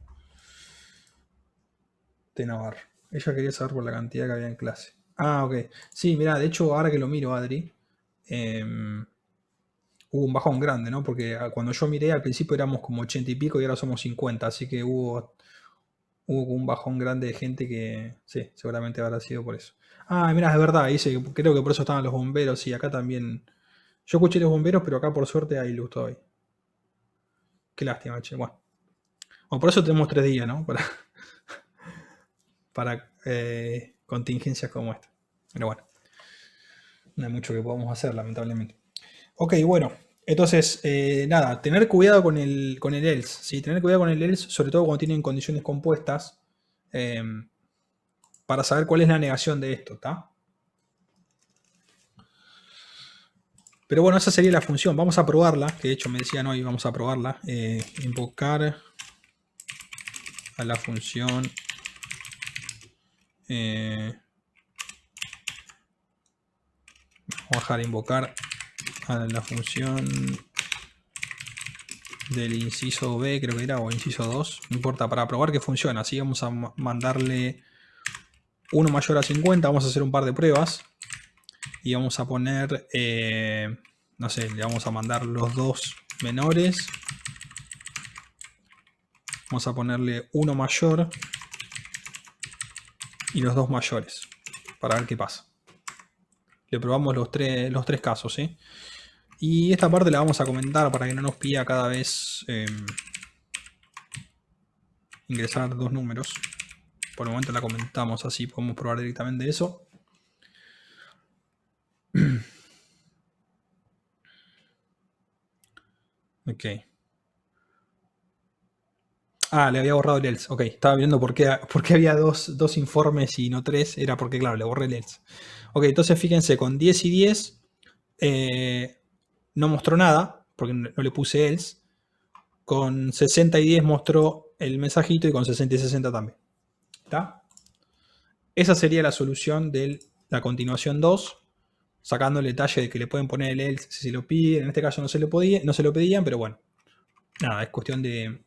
de Navarro. Ella quería saber por la cantidad que había en clase. Ah, ok. Sí, mirá, de hecho, ahora que lo miro, Adri, hubo un bajón grande, ¿no? Porque cuando yo miré al principio éramos como 80 y pico y ahora somos 50, así que hubo un bajón grande de gente que, sí, seguramente habrá sido por eso. Ah, mirá, es verdad, dice, creo que por eso estaban los bomberos y acá también. Yo escuché los bomberos, pero acá por suerte hay luz todavía. Qué lástima, che. Bueno, por eso tenemos 3 días, ¿no? Para contingencias como esta. Pero bueno, no hay mucho que podamos hacer, lamentablemente. Ok, bueno. Entonces, nada, tener cuidado con el else. ¿Sí? Tener cuidado con el else, sobre todo cuando tienen condiciones compuestas, para saber cuál es la negación de esto, ¿está? Pero bueno, esa sería la función. Vamos a probarla, que de hecho me decían hoy, vamos a probarla. Invocar a la función. Vamos a dejar invocar a la función del inciso B, creo que era, o inciso 2, no importa, para probar que funciona. Así vamos a mandarle 1 mayor a 50, vamos a hacer un par de pruebas y vamos a poner, no sé, le vamos a mandar los dos menores, vamos a ponerle 1 mayor y los dos mayores, para ver qué pasa. Le probamos los tres casos, ¿sí? Y esta parte la vamos a comentar para que no nos pida cada vez ingresar dos números. Por el momento la comentamos, así podemos probar directamente eso. Ok. Ah, le había borrado el else. Ok, estaba viendo por qué había dos informes y no 3. Era porque, claro, le borré el else. Ok, entonces fíjense, con 10 y 10 no mostró nada, porque no le puse else. Con 60 y 10 mostró el mensajito y con 60 y 60 también. ¿Está? Esa sería la solución de la continuación 2, sacando el detalle de que le pueden poner el else si se lo piden. En este caso no se lo pedían, pero bueno. Nada, es cuestión de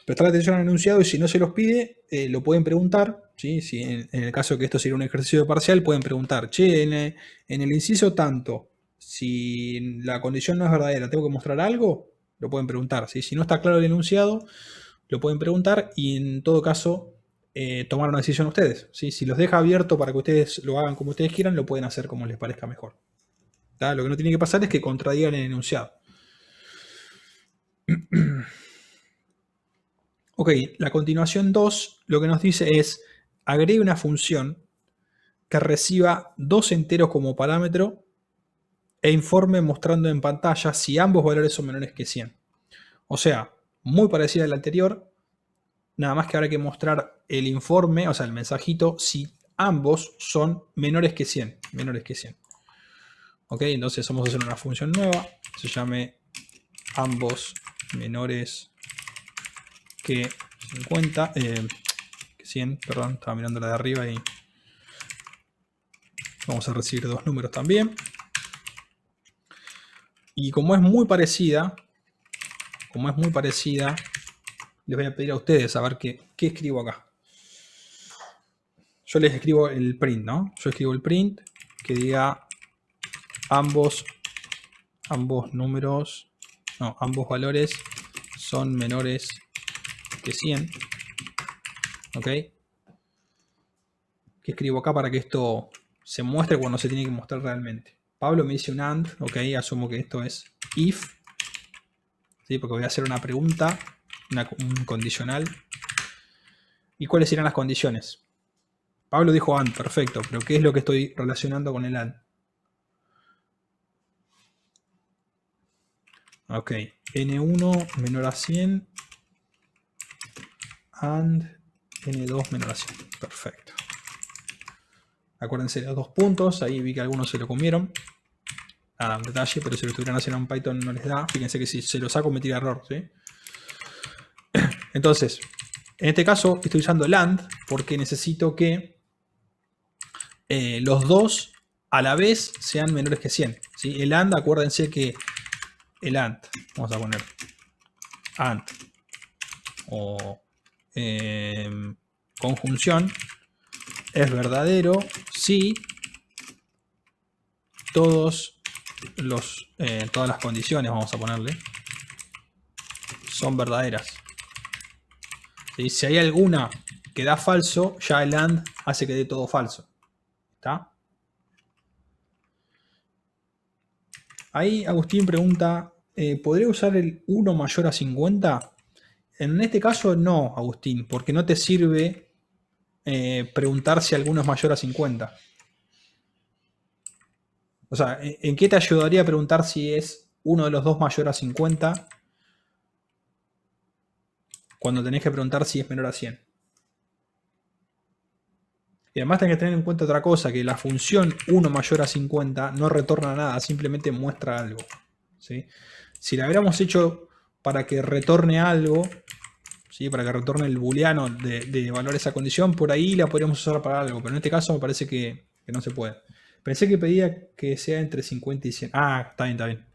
prestar atención al enunciado y si no se los pide, lo pueden preguntar. ¿Sí? Si en el caso que esto sería un ejercicio de parcial, pueden preguntar, che, en el inciso tanto, si la condición no es verdadera, ¿tengo que mostrar algo? Lo pueden preguntar. ¿Sí? Si no está claro el enunciado, lo pueden preguntar y en todo caso tomar una decisión ustedes. ¿Sí? Si los deja abierto para que ustedes lo hagan como ustedes quieran, lo pueden hacer como les parezca mejor. ¿Tá? Lo que no tiene que pasar es que contradigan el enunciado. Ok, la continuación 2 lo que nos dice es agregue una función que reciba 2 enteros como parámetro e informe mostrando en pantalla si ambos valores son menores que 100. O sea, muy parecida a la anterior, nada más que ahora hay que mostrar el informe, o sea, el mensajito, si ambos son menores que 100. Menores que 100. Ok, entonces vamos a hacer una función nueva, se llame ambos menores que 50, que 100, perdón, estaba mirando la de arriba y vamos a recibir 2 números también. Y como es muy parecida, les voy a pedir a ustedes a ver qué escribo acá. Yo les escribo el print, ¿no? Yo escribo el print que diga ambos números, no, ambos valores son menores que 100. ¿Ok? ¿Qué escribo acá para que esto se muestre cuando se tiene que mostrar realmente? Pablo me dice un AND, ok, asumo que esto es if, ¿sí? Porque voy a hacer una pregunta, un condicional. ¿Y cuáles serán las condiciones? Pablo dijo AND, perfecto, pero ¿qué es lo que estoy relacionando con el AND? Ok, N1 menor a 100 AND N2 menor a 100, perfecto. Acuérdense de los 2 puntos, ahí vi que algunos se lo comieron. Nada, un detalle, pero si lo estuvieran haciendo en Python no les da. Fíjense que si se lo saco me tira error, ¿sí? Entonces, en este caso estoy usando el AND porque necesito que los dos a la vez sean menores que 100. ¿Sí? El AND, acuérdense que el AND, vamos a poner AND o conjunción, es verdadero si todas las condiciones, vamos a ponerle, son verdaderas. ¿Sí? Si hay alguna que da falso, ya el AND hace que dé todo falso. ¿Está? Ahí Agustín pregunta, ¿podría usar el 1 mayor a 50? En este caso no, Agustín, porque no te sirve preguntar si alguno es mayor a 50. O sea, ¿en qué te ayudaría a preguntar si es uno de los dos mayor a 50 cuando tenés que preguntar si es menor a 100? Y además tenés que tener en cuenta otra cosa, que la función 1 mayor a 50 no retorna nada, simplemente muestra algo. ¿Sí? Si la hubiéramos hecho para que retorne algo, ¿sí? Para que retorne el booleano de valor esa condición, por ahí la podríamos usar para algo, pero en este caso me parece que no se puede. Pensé que pedía que sea entre 50 y 100. Ah, está bien, está bien.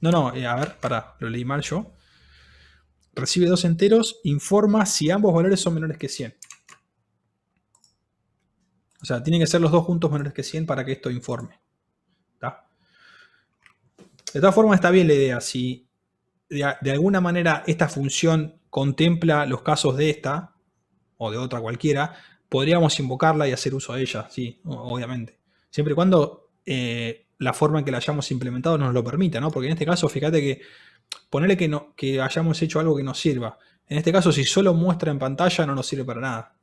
No, a ver, pará, lo leí mal yo. Recibe 2 enteros, informa si ambos valores son menores que 100. O sea, tienen que ser los dos juntos menores que 100 para que esto informe. ¿Tá? De todas formas, está bien la idea. Si de alguna manera esta función contempla los casos de esta, o de otra cualquiera, podríamos invocarla y hacer uso de ella, sí, obviamente. Siempre y cuando la forma en que la hayamos implementado nos lo permita, ¿no? Porque en este caso, fíjate que ponerle que hayamos hecho algo que nos sirva. En este caso, si solo muestra en pantalla, no nos sirve para nada.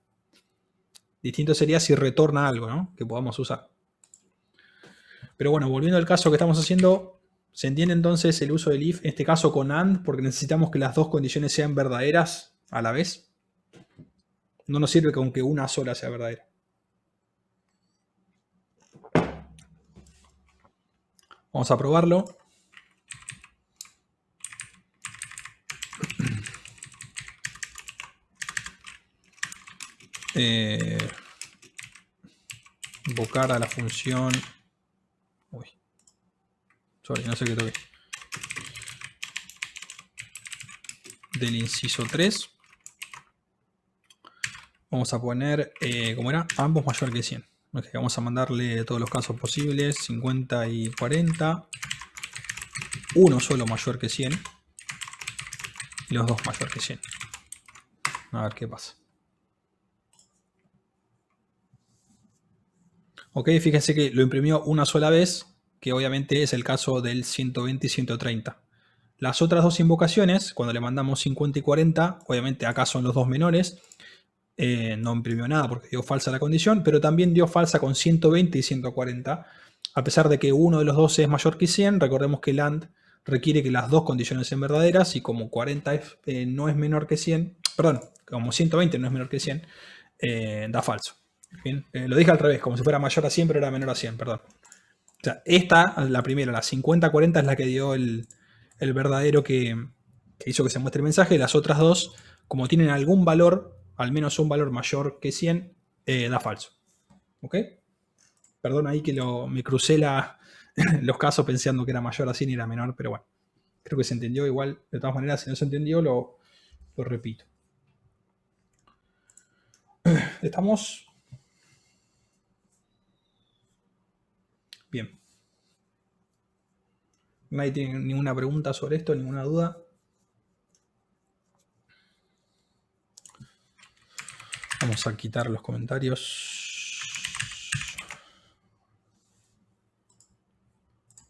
Distinto sería si retorna algo, ¿no? Que podamos usar. Pero bueno, volviendo al caso que estamos haciendo, se entiende entonces el uso del if, en este caso con AND, porque necesitamos que las dos condiciones sean verdaderas a la vez. No nos sirve con que una sola sea verdadera. Vamos a probarlo. Invocar a la función. Uy. Sorry, no sé qué toqué. Del inciso 3. Vamos a poner, ¿cómo era? Ambos mayor que 100. Okay, vamos a mandarle todos los casos posibles, 50 y 40. Uno solo mayor que 100. Y los dos mayor que 100. A ver qué pasa. Ok, fíjense que lo imprimió una sola vez, que obviamente es el caso del 120 y 130. Las otras dos invocaciones, cuando le mandamos 50 y 40, obviamente acá son los dos menores. No imprimió nada porque dio falsa la condición, pero también dio falsa con 120 y 140. A pesar de que uno de los dos es mayor que 100, recordemos que el AND requiere que las dos condiciones sean verdaderas y como 40 no es menor que 100, perdón, como 120 no es menor que 100, da falso. Bien, lo dije al revés, como si fuera mayor a 100 pero era menor a 100, perdón. O sea, esta, la primera, la 50-40 es la que dio el verdadero que hizo que se muestre el mensaje. Las otras dos, como tienen algún valor, al menos un valor mayor que 100, da falso. ¿Ok? Perdón ahí que me crucé los casos pensando que era mayor a 100 y era menor, pero bueno. Creo que se entendió igual. De todas maneras, si no se entendió, lo repito. ¿Estamos? Bien. ¿Nadie tiene ninguna pregunta sobre esto? ¿Ninguna duda? Vamos a quitar los comentarios.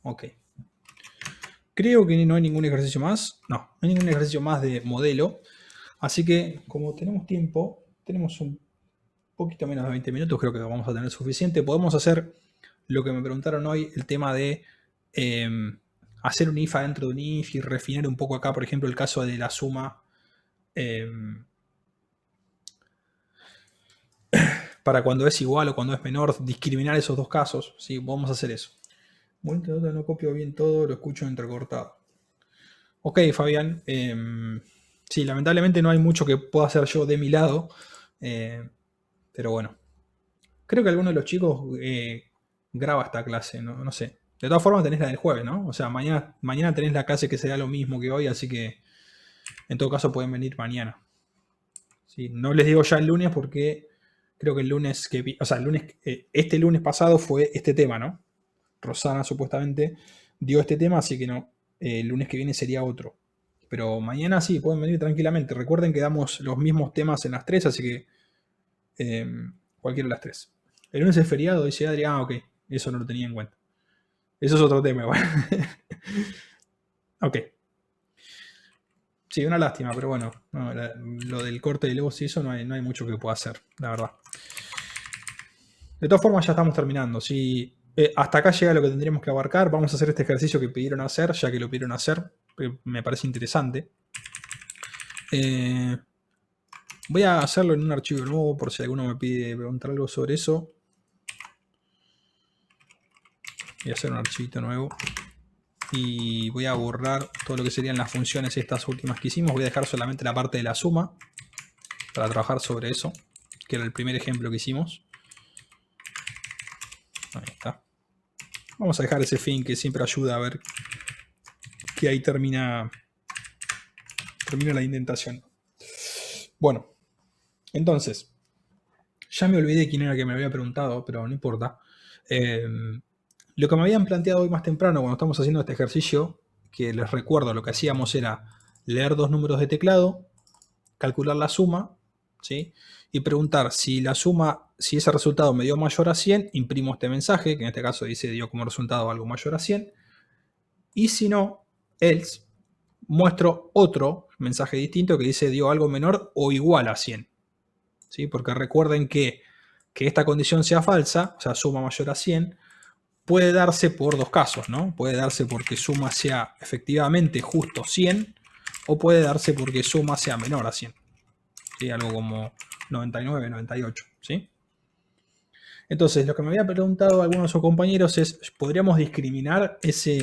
Ok. Creo que no hay ningún ejercicio más. No hay ningún ejercicio más de modelo. Así que, como tenemos tiempo, tenemos un poquito menos de 20 minutos, creo que vamos a tener suficiente. Podemos hacer lo que me preguntaron hoy, el tema de hacer un if dentro de un if y refinar un poco acá, por ejemplo, el caso de la suma para cuando es igual o cuando es menor, discriminar esos dos casos. ¿Sí? Vamos a hacer eso. Bueno, no copio bien todo, lo escucho entrecortado. Ok, Fabián. Sí, lamentablemente no hay mucho que pueda hacer yo de mi lado. Pero bueno. Creo que alguno de los chicos graba esta clase, no sé. De todas formas tenés la del jueves, ¿no? O sea, mañana tenés la clase que será lo mismo que hoy, así que en todo caso pueden venir mañana. ¿Sí? No les digo ya el lunes porque creo que el lunes este lunes pasado fue este tema, ¿no? Rosana supuestamente dio este tema, así que no. El lunes que viene sería otro. Pero mañana sí, pueden venir tranquilamente. Recuerden que damos los mismos temas en las 3, así que cualquiera de las 3. El lunes es feriado, dice Adri. Ah, ok. Eso no lo tenía en cuenta. Eso es otro tema, igual. Ok. Sí, una lástima, pero bueno. No, lo del corte de Levos y eso no hay mucho que pueda hacer, la verdad. De todas formas, ya estamos terminando. Si hasta acá llega lo que tendríamos que abarcar, vamos a hacer este ejercicio que pidieron hacer, ya que lo pidieron hacer. Me parece interesante. Voy a hacerlo en un archivo nuevo por si alguno me pide preguntar algo sobre eso. Voy a hacer un archivito nuevo. Y voy a borrar todo lo que serían las funciones estas últimas que hicimos. Voy a dejar solamente la parte de la suma para trabajar sobre eso, que era el primer ejemplo que hicimos. Ahí está. Vamos a dejar ese fin que siempre ayuda a ver que ahí termina la indentación. Bueno, entonces, ya me olvidé quién era que me había preguntado, pero no importa. Lo que me habían planteado hoy más temprano cuando estamos haciendo este ejercicio, que les recuerdo, lo que hacíamos era leer dos números de teclado, calcular la suma, ¿sí? Y preguntar si la suma, si ese resultado me dio mayor a 100, imprimo este mensaje, que en este caso dice dio como resultado algo mayor a 100. Y si no, else, muestro otro mensaje distinto que dice dio algo menor o igual a 100. ¿Sí? Porque recuerden que esta condición sea falsa, o sea, suma mayor a 100, puede darse por dos casos, ¿no? Puede darse porque suma sea efectivamente justo 100 o puede darse porque suma sea menor a 100. ¿Sí? Algo como 99, 98, ¿sí? Entonces, lo que me había preguntado algunos de sus compañeros es, ¿podríamos discriminar esos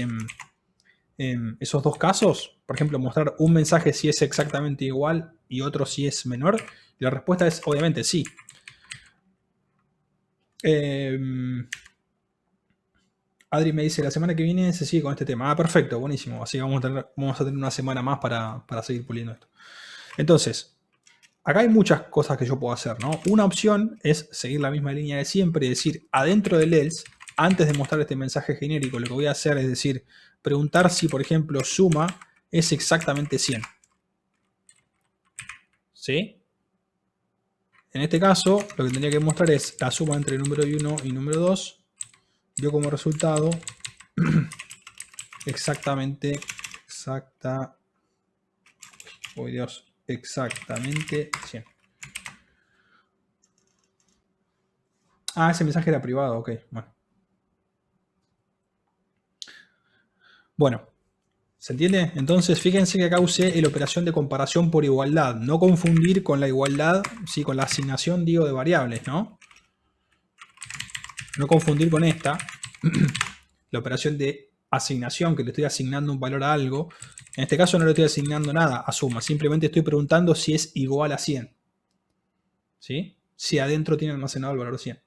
dos casos? Por ejemplo, mostrar un mensaje si es exactamente igual y otro si es menor. Y la respuesta es, obviamente, sí. Adri me dice, la semana que viene se sigue con este tema. Ah, perfecto, buenísimo. Así que vamos a tener una semana más para seguir puliendo esto. Entonces, acá hay muchas cosas que yo puedo hacer, ¿no? Una opción es seguir la misma línea de siempre, es decir, adentro del else, antes de mostrar este mensaje genérico, lo que voy a hacer es decir, preguntar si, por ejemplo, suma es exactamente 100. ¿Sí? En este caso, lo que tendría que mostrar es la suma entre número 1 y número 2, dio como resultado exactamente 100. Ah, ese mensaje era privado, ok. Bueno, ¿se entiende? Entonces, fíjense que acá usé la operación de comparación por igualdad. No confundir con la igualdad, sí, con la asignación, digo, de variables, ¿no? No confundir con esta, la operación de asignación, que le estoy asignando un valor a algo. En este caso no le estoy asignando nada a suma, simplemente estoy preguntando si es igual a 100. ¿Sí? Si adentro tiene almacenado el valor 100.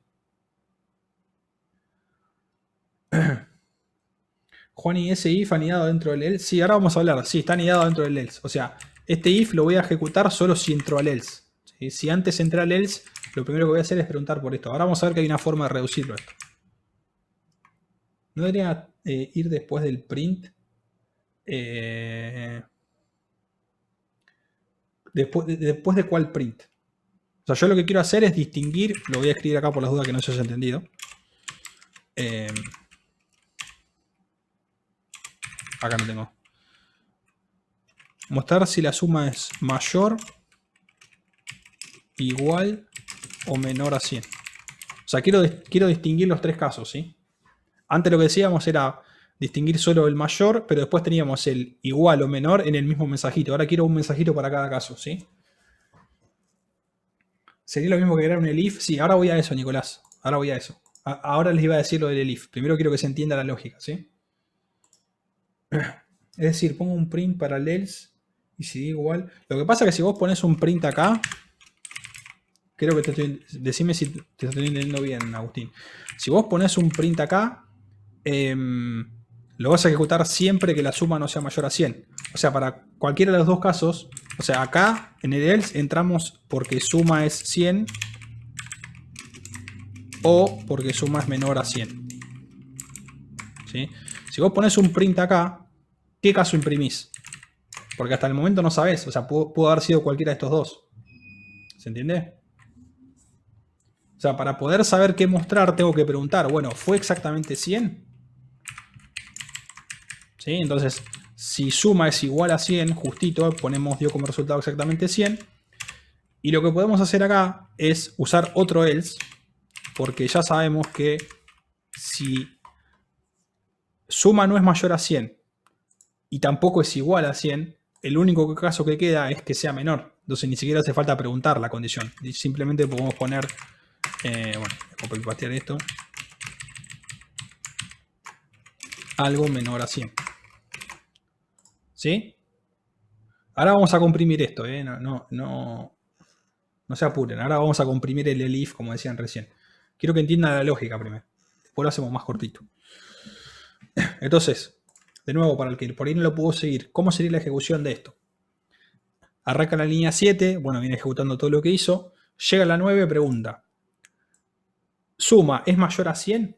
Juan, ¿y ese if anidado dentro del else? Sí, ahora vamos a hablar. Sí, está anidado dentro del else. O sea, este if lo voy a ejecutar solo si entro al else. ¿Sí? Si antes entré al else, lo primero que voy a hacer es preguntar por esto. Ahora vamos a ver que hay una forma de reducirlo esto. ¿No debería ir después del print? ¿Después de cuál print? O sea, yo lo que quiero hacer es distinguir, lo voy a escribir acá por las dudas que no se haya entendido. Acá no tengo. Mostrar si la suma es mayor, igual o menor a 100. O sea, quiero distinguir los tres casos, ¿sí? Antes lo que decíamos era distinguir solo el mayor, pero después teníamos el igual o menor en el mismo mensajito. Ahora quiero un mensajito para cada caso, ¿sí? ¿Sería lo mismo que crear un elif? Sí, ahora voy a eso, Nicolás. Ahora voy a eso. Ahora les iba a decir lo del elif. Primero quiero que se entienda la lógica, ¿sí? Es decir, pongo un print para el else y si digo igual. Lo que pasa es que si vos pones un print acá, creo que decime si te estoy entendiendo bien, Agustín. Si vos pones un print acá, lo vas a ejecutar siempre que la suma no sea mayor a 100. O sea, para cualquiera de los dos casos, o sea, acá en el else entramos porque suma es 100 o porque suma es menor a 100. ¿Sí? Si vos pones un print acá, ¿qué caso imprimís? Porque hasta el momento no sabés, o sea, pudo haber sido cualquiera de estos dos. ¿Se entiende? O sea, para poder saber qué mostrar, tengo que preguntar, bueno, ¿fue exactamente 100? ¿Sí? Entonces, si suma es igual a 100, justito, ponemos dio como resultado exactamente 100. Y lo que podemos hacer acá es usar otro else, porque ya sabemos que si suma no es mayor a 100 y tampoco es igual a 100, el único caso que queda es que sea menor. Entonces ni siquiera hace falta preguntar la condición. Simplemente podemos poner, bueno, voy a pastear esto, algo menor a 100. ¿Sí? Ahora vamos a comprimir esto, no se apuren. Ahora vamos a comprimir el elif, como decían recién. Quiero que entiendan la lógica primero. Después lo hacemos más cortito. Entonces, de nuevo, para el que por ahí no lo pudo seguir, ¿cómo sería la ejecución de esto? Arranca la línea 7, bueno, viene ejecutando todo lo que hizo. Llega a la 9, pregunta. ¿Suma es mayor a 100?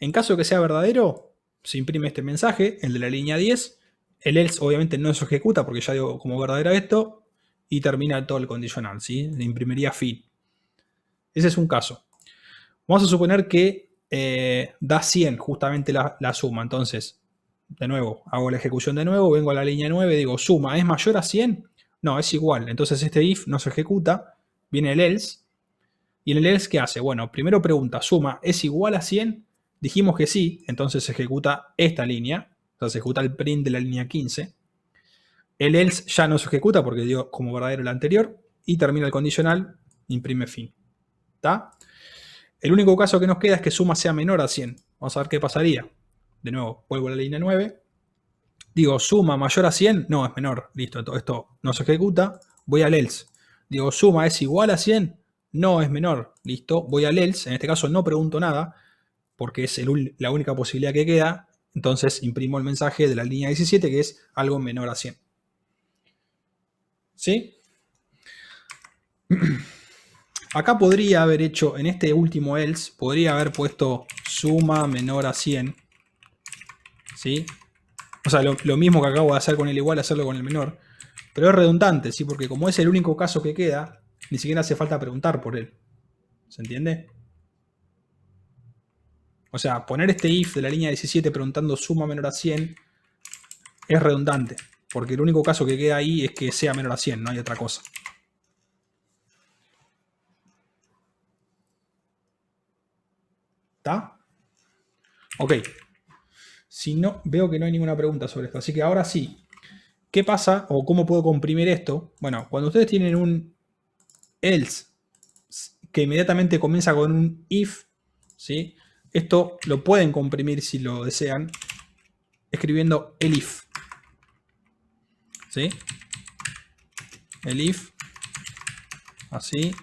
En caso de que sea verdadero, se imprime este mensaje, el de la línea 10. El else obviamente no se ejecuta porque ya dio como verdadero esto. Y termina todo el condicional, ¿sí? Le imprimiría fin. Ese es un caso. Vamos a suponer que da 100 justamente la suma. Entonces, de nuevo, hago la ejecución de nuevo, vengo a la línea 9, digo, ¿suma es mayor a 100? No, es igual. Entonces este if no se ejecuta, viene el else. ¿Y en el else qué hace? Bueno, primero pregunta, ¿suma es igual a 100? Dijimos que sí, entonces se ejecuta esta línea. O sea, se ejecuta el print de la línea 15. El else ya no se ejecuta porque dio como verdadero el anterior. Y termina el condicional, imprime fin. ¿Está? El único caso que nos queda es que suma sea menor a 100. Vamos a ver qué pasaría. De nuevo, vuelvo a la línea 9. Digo, suma mayor a 100. No, es menor. Listo, todo esto no se ejecuta. Voy al else. Digo, suma es igual a 100. No, es menor. Listo, voy al else. En este caso no pregunto nada porque es la única posibilidad que queda. Entonces imprimo el mensaje de la línea 17 que es algo menor a 100. ¿Sí? Acá podría haber hecho, en este último else, podría haber puesto suma menor a 100. ¿Sí? O sea, lo mismo que acabo de hacer con el igual, hacerlo con el menor. Pero es redundante, ¿sí? Porque como es el único caso que queda, ni siquiera hace falta preguntar por él. ¿Se entiende? O sea, poner este if de la línea 17 preguntando suma menor a 100 es redundante. Porque el único caso que queda ahí es que sea menor a 100, no hay otra cosa. ¿Está? Ok. Si no, veo que no hay ninguna pregunta sobre esto. Así que ahora sí. ¿Qué pasa o cómo puedo comprimir esto? Bueno, cuando ustedes tienen un else que inmediatamente comienza con un if, ¿sí? Esto lo pueden comprimir si lo desean escribiendo el if. ¿Sí? El if. Así.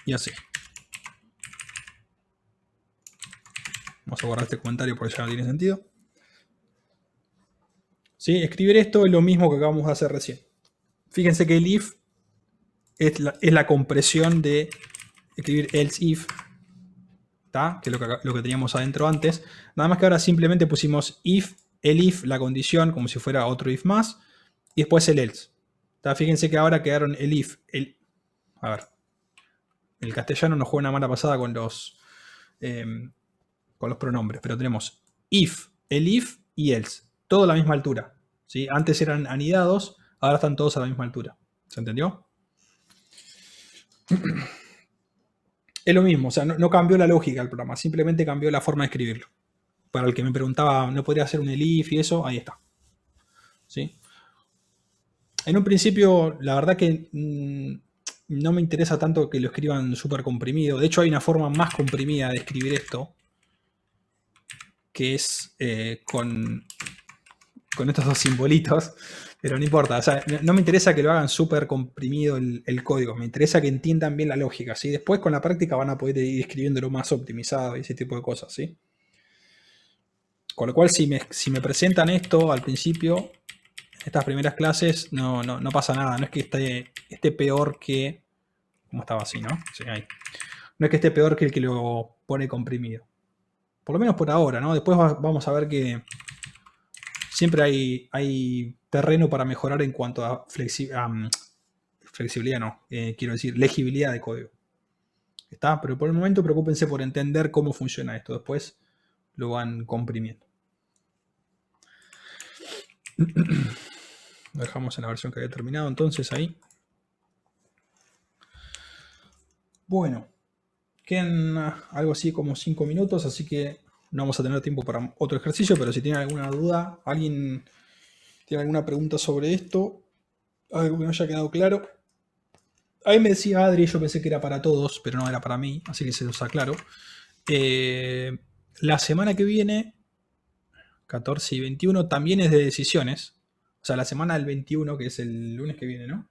Y así. Vamos a borrar este comentario porque ya no tiene sentido. ¿Sí? Escribir esto es lo mismo que acabamos de hacer recién. Fíjense que el if es la compresión de escribir else if, ¿tá? Que es lo que teníamos adentro antes. Nada más que ahora simplemente pusimos if, el if, la condición, como si fuera otro if más, y después el else. ¿Tá? Fíjense que ahora quedaron el if. A ver. El castellano nos juega una mala pasada con los pronombres, pero tenemos if, el if y else. Todo a la misma altura. ¿Sí? Antes eran anidados, ahora están todos a la misma altura. ¿Se entendió? Es lo mismo, o sea, no cambió la lógica del programa, simplemente cambió la forma de escribirlo. Para el que me preguntaba, ¿no podría hacer un elif y eso? Ahí está. ¿Sí? En un principio, la verdad que no me interesa tanto que lo escriban súper comprimido. De hecho, hay una forma más comprimida de escribir esto, que es con estos dos simbolitos, pero no importa. O sea, no me interesa que lo hagan súper comprimido el código, me interesa que entiendan bien la lógica. ¿Sí? Después con la práctica van a poder ir escribiéndolo más optimizado y ese tipo de cosas. ¿Sí? Con lo cual, si me presentan esto al principio, estas primeras clases, no pasa nada. No es que esté peor que... ¿Cómo estaba así, no? Sí, ahí. No es que esté peor que el que lo pone comprimido. Por lo menos por ahora, ¿no? Después vamos a ver que siempre hay terreno para mejorar en cuanto a flexibilidad, no. Quiero decir, legibilidad de código. ¿Está? Pero por el momento preocúpense por entender cómo funciona esto. Después lo van comprimiendo. Lo dejamos en la versión que había terminado entonces ahí. Bueno, quedan algo así como 5 minutos, así que no vamos a tener tiempo para otro ejercicio, pero si tienen alguna duda, alguien tiene alguna pregunta sobre esto, algo que no haya quedado claro. Ahí me decía Adri, yo pensé que era para todos, pero no era para mí, así que se los aclaro. La semana que viene, 14 y 21, también es de decisiones. O sea, la semana del 21, que es el lunes que viene, ¿no?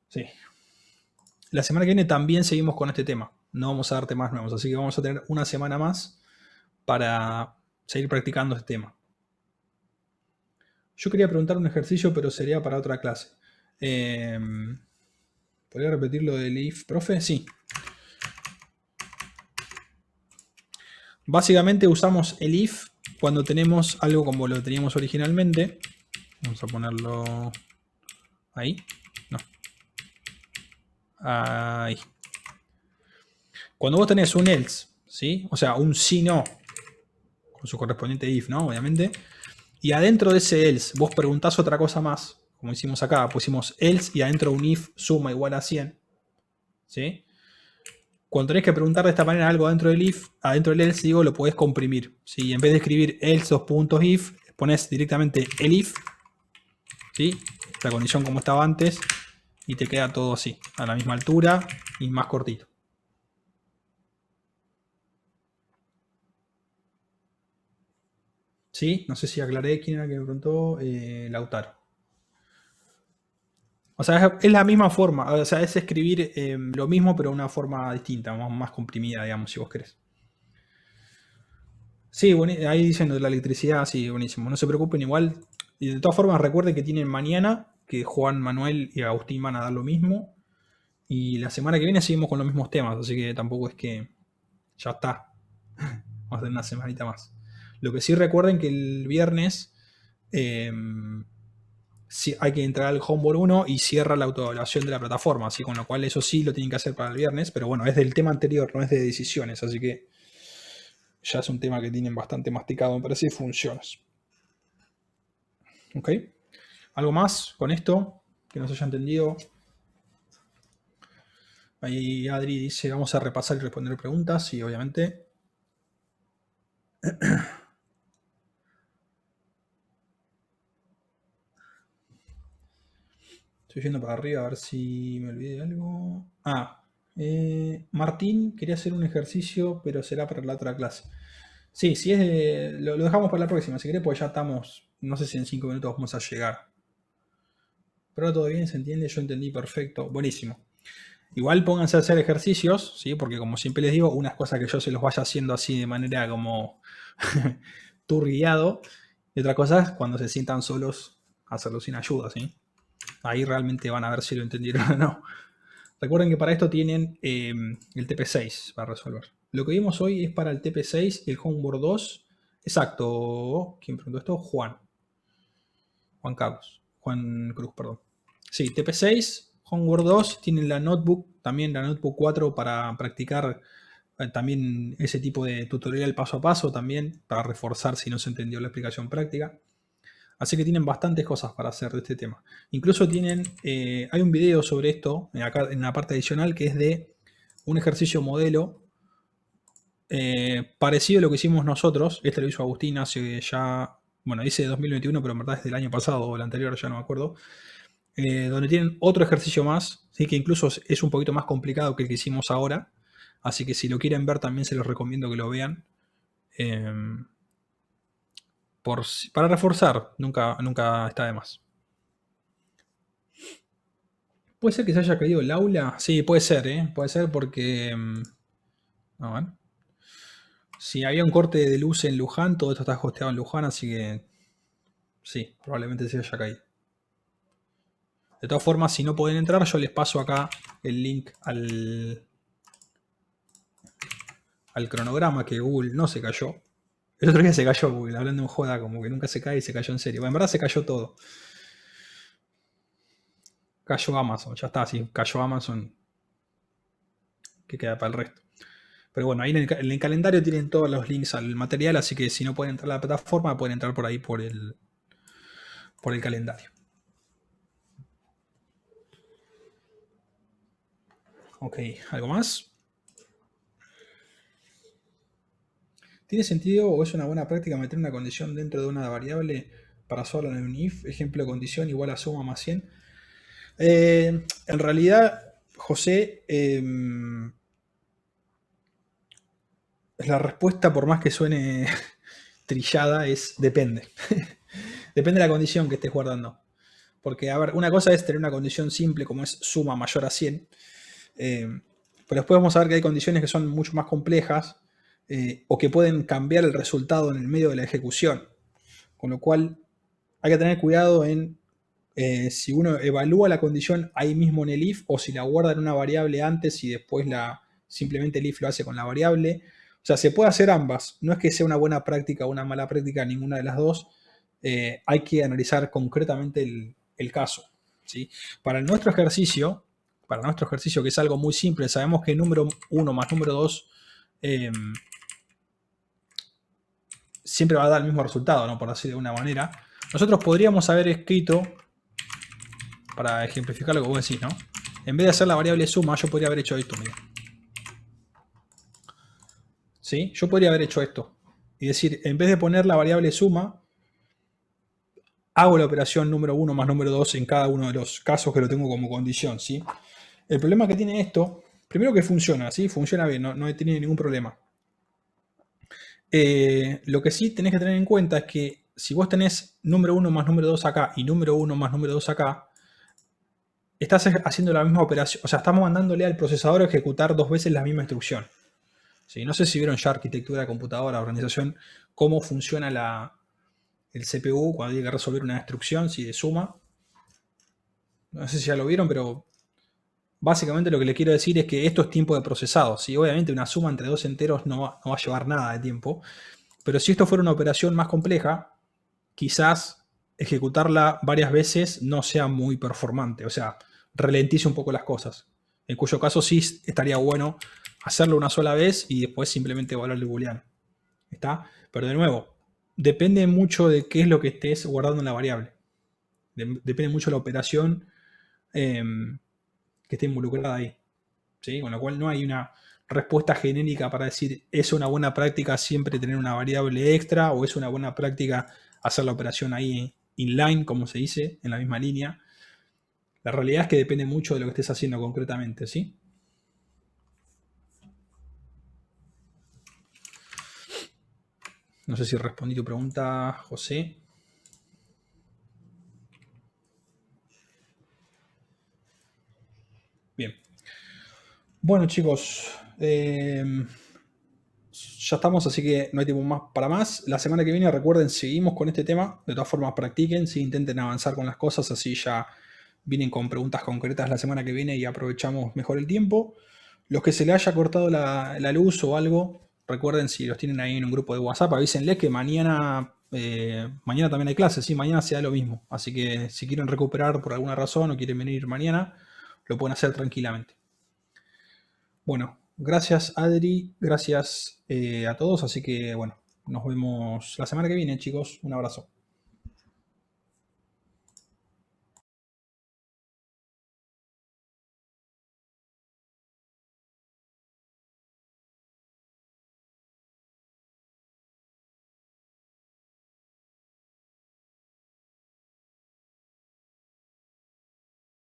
Sí. La semana que viene también seguimos con este tema. No vamos a dar temas nuevos, así que vamos a tener una semana más para seguir practicando este tema. Yo quería preguntar un ejercicio, pero sería para otra clase. ¿Podría repetir lo del if, profe? Sí. Básicamente usamos el if cuando tenemos algo como lo teníamos originalmente. Vamos a ponerlo ahí. No. Ahí. Cuando vos tenés un else, ¿sí? O sea, un si no, con su correspondiente if, ¿no? Obviamente. Y adentro de ese else vos preguntás otra cosa más, como hicimos acá, pusimos else y adentro un if suma igual a 100. ¿Sí? Cuando tenés que preguntar de esta manera algo adentro del if, adentro del else, digo, lo podés comprimir. ¿Sí? En vez de escribir else if, pones directamente el if, ¿sí? La condición como estaba antes, y te queda todo así, a la misma altura y más cortito. ¿Sí? No sé si aclaré quién era que me preguntó. Lautaro. O sea, es la misma forma. O sea, es escribir lo mismo, pero de una forma distinta, más comprimida, digamos, si vos querés. Sí, ahí dicen de la electricidad, sí, buenísimo. No se preocupen, igual. Y de todas formas, recuerden que tienen mañana que Juan Manuel y Agustín van a dar lo mismo. Y la semana que viene seguimos con los mismos temas, así que tampoco es que ya está. Vamos a tener una semanita más. Lo que sí recuerden que el viernes sí, hay que entrar al Homeboard 1 y cierra la autoevaluación de la plataforma, así con lo cual eso sí lo tienen que hacer para el viernes, pero bueno, es del tema anterior, no es de decisiones, así que ya es un tema que tienen bastante masticado, me parece, y funciones. ¿Ok? ¿Algo más con esto que no se haya entendido? Ahí Adri dice, vamos a repasar y responder preguntas, y obviamente. Estoy yendo para arriba a ver si me olvidé de algo. Martín quería hacer un ejercicio, pero será para la otra clase. Sí, si es lo dejamos para la próxima, si querés, pues ya estamos, no sé si en 5 minutos vamos a llegar. Pero todo bien, se entiende, yo entendí perfecto, buenísimo. Igual pónganse a hacer ejercicios, ¿sí? Porque como siempre les digo, unas cosas que yo se los vaya haciendo así de manera como tour guiado, y otra cosa es cuando se sientan solos, hacerlo sin ayuda, ¿sí? Ahí realmente van a ver si lo entendieron o no. Recuerden que para esto tienen el TP6 para resolver. Lo que vimos hoy es para el TP6, el Homeboard 2. Exacto. ¿Quién preguntó esto? Juan Carlos. Juan Cruz, perdón. Sí, TP6, Homeboard 2. Tienen la notebook, también la notebook 4 para practicar también ese tipo de tutorial paso a paso, también para reforzar si no se entendió la explicación práctica. Así que tienen bastantes cosas para hacer de este tema. Incluso tienen, hay un video sobre esto, acá en la parte adicional, que es de un ejercicio modelo parecido a lo que hicimos nosotros. Este lo hizo Agustín hace ya, bueno, dice 2021, pero en verdad es del año pasado o el anterior, ya no me acuerdo. Donde tienen otro ejercicio más, ¿sí? Que incluso es un poquito más complicado que el que hicimos ahora. Así que si lo quieren ver también se los recomiendo que lo vean. Para reforzar, nunca está de más. ¿Puede ser que se haya caído el aula? Sí, puede ser, ¿eh? Puede ser porque... a ver. Si había un corte de luz en Luján, todo esto está hosteado en Luján, así que... sí, probablemente se haya caído. De todas formas, si no pueden entrar, yo les paso acá el link al cronograma que Google no se cayó. El otro día se cayó Google, hablando en joda, como que nunca se cae y se cayó en serio. Bueno, en verdad se cayó todo. Cayó Amazon, ya está, sí, cayó Amazon. ¿Qué queda para el resto? Pero bueno, ahí en el calendario tienen todos los links al material, así que si no pueden entrar a la plataforma, pueden entrar por ahí por el calendario. Ok, ¿algo más? ¿Tiene sentido o es una buena práctica meter una condición dentro de una variable para solo en un if? Ejemplo, condición igual a suma más 100. En realidad, José, la respuesta, por más que suene trillada, es depende. Depende de la condición que estés guardando. Porque, a ver, una cosa es tener una condición simple como es suma mayor a 100. Pero después vamos a ver que hay condiciones que son mucho más complejas o que pueden cambiar el resultado en el medio de la ejecución. Con lo cual hay que tener cuidado en si uno evalúa la condición ahí mismo en el if o si la guarda en una variable antes y después simplemente el if lo hace con la variable. O sea, se puede hacer ambas. No es que sea una buena práctica o una mala práctica, ninguna de las dos. Hay que analizar concretamente el caso. ¿Sí? Para nuestro ejercicio, que es algo muy simple, sabemos que número 1 más número 2 siempre va a dar el mismo resultado, ¿no? Por así de una manera. Nosotros podríamos haber escrito, para ejemplificar lo que vos decís, ¿no? En vez de hacer la variable suma, yo podría haber hecho esto, mira. ¿Sí? Yo podría haber hecho esto. Y decir, en vez de poner la variable suma, hago la operación número 1 más número 2 en cada uno de los casos que lo tengo como condición, ¿sí? El problema que tiene esto, primero que funciona, ¿sí? Funciona bien, no tiene ningún problema. Lo que sí tenés que tener en cuenta es que si vos tenés número 1 más número 2 acá y número 1 más número 2 acá, estás haciendo la misma operación, o sea, estamos mandándole al procesador a ejecutar 2 veces la misma instrucción. ¿Sí? No sé si vieron ya arquitectura de computadora, organización, cómo funciona el CPU cuando tiene que resolver una instrucción, si de suma. No sé si ya lo vieron, pero básicamente lo que le quiero decir es que esto es tiempo de procesado. ¿Sí? Obviamente una suma entre dos enteros no va a llevar nada de tiempo. Pero si esto fuera una operación más compleja, quizás ejecutarla varias veces no sea muy performante. O sea, ralentice un poco las cosas. En cuyo caso sí estaría bueno hacerlo una sola vez y después simplemente evaluar el booleano. ¿Está? Pero de nuevo, depende mucho de qué es lo que estés guardando en la variable. Depende mucho de la operación que esté involucrada ahí. ¿Sí? Con lo cual no hay una respuesta genérica para decir es una buena práctica siempre tener una variable extra o es una buena práctica hacer la operación ahí inline, como se dice, en la misma línea. La realidad es que depende mucho de lo que estés haciendo concretamente, ¿sí? No sé si respondí tu pregunta, José. Bien. Bueno, chicos, ya estamos, así que no hay tiempo más para más. La semana que viene, recuerden, seguimos con este tema. De todas formas, practiquen, ¿sí? Intenten avanzar con las cosas, así ya vienen con preguntas concretas la semana que viene y aprovechamos mejor el tiempo. Los que se le haya cortado la luz o algo, recuerden, si los tienen ahí en un grupo de WhatsApp, avísenles que mañana también hay clases, ¿sí? Mañana se da lo mismo. Así que si quieren recuperar por alguna razón o quieren venir mañana, lo pueden hacer tranquilamente. Bueno, gracias Adri, gracias a todos, así que bueno, nos vemos la semana que viene, chicos. Un abrazo.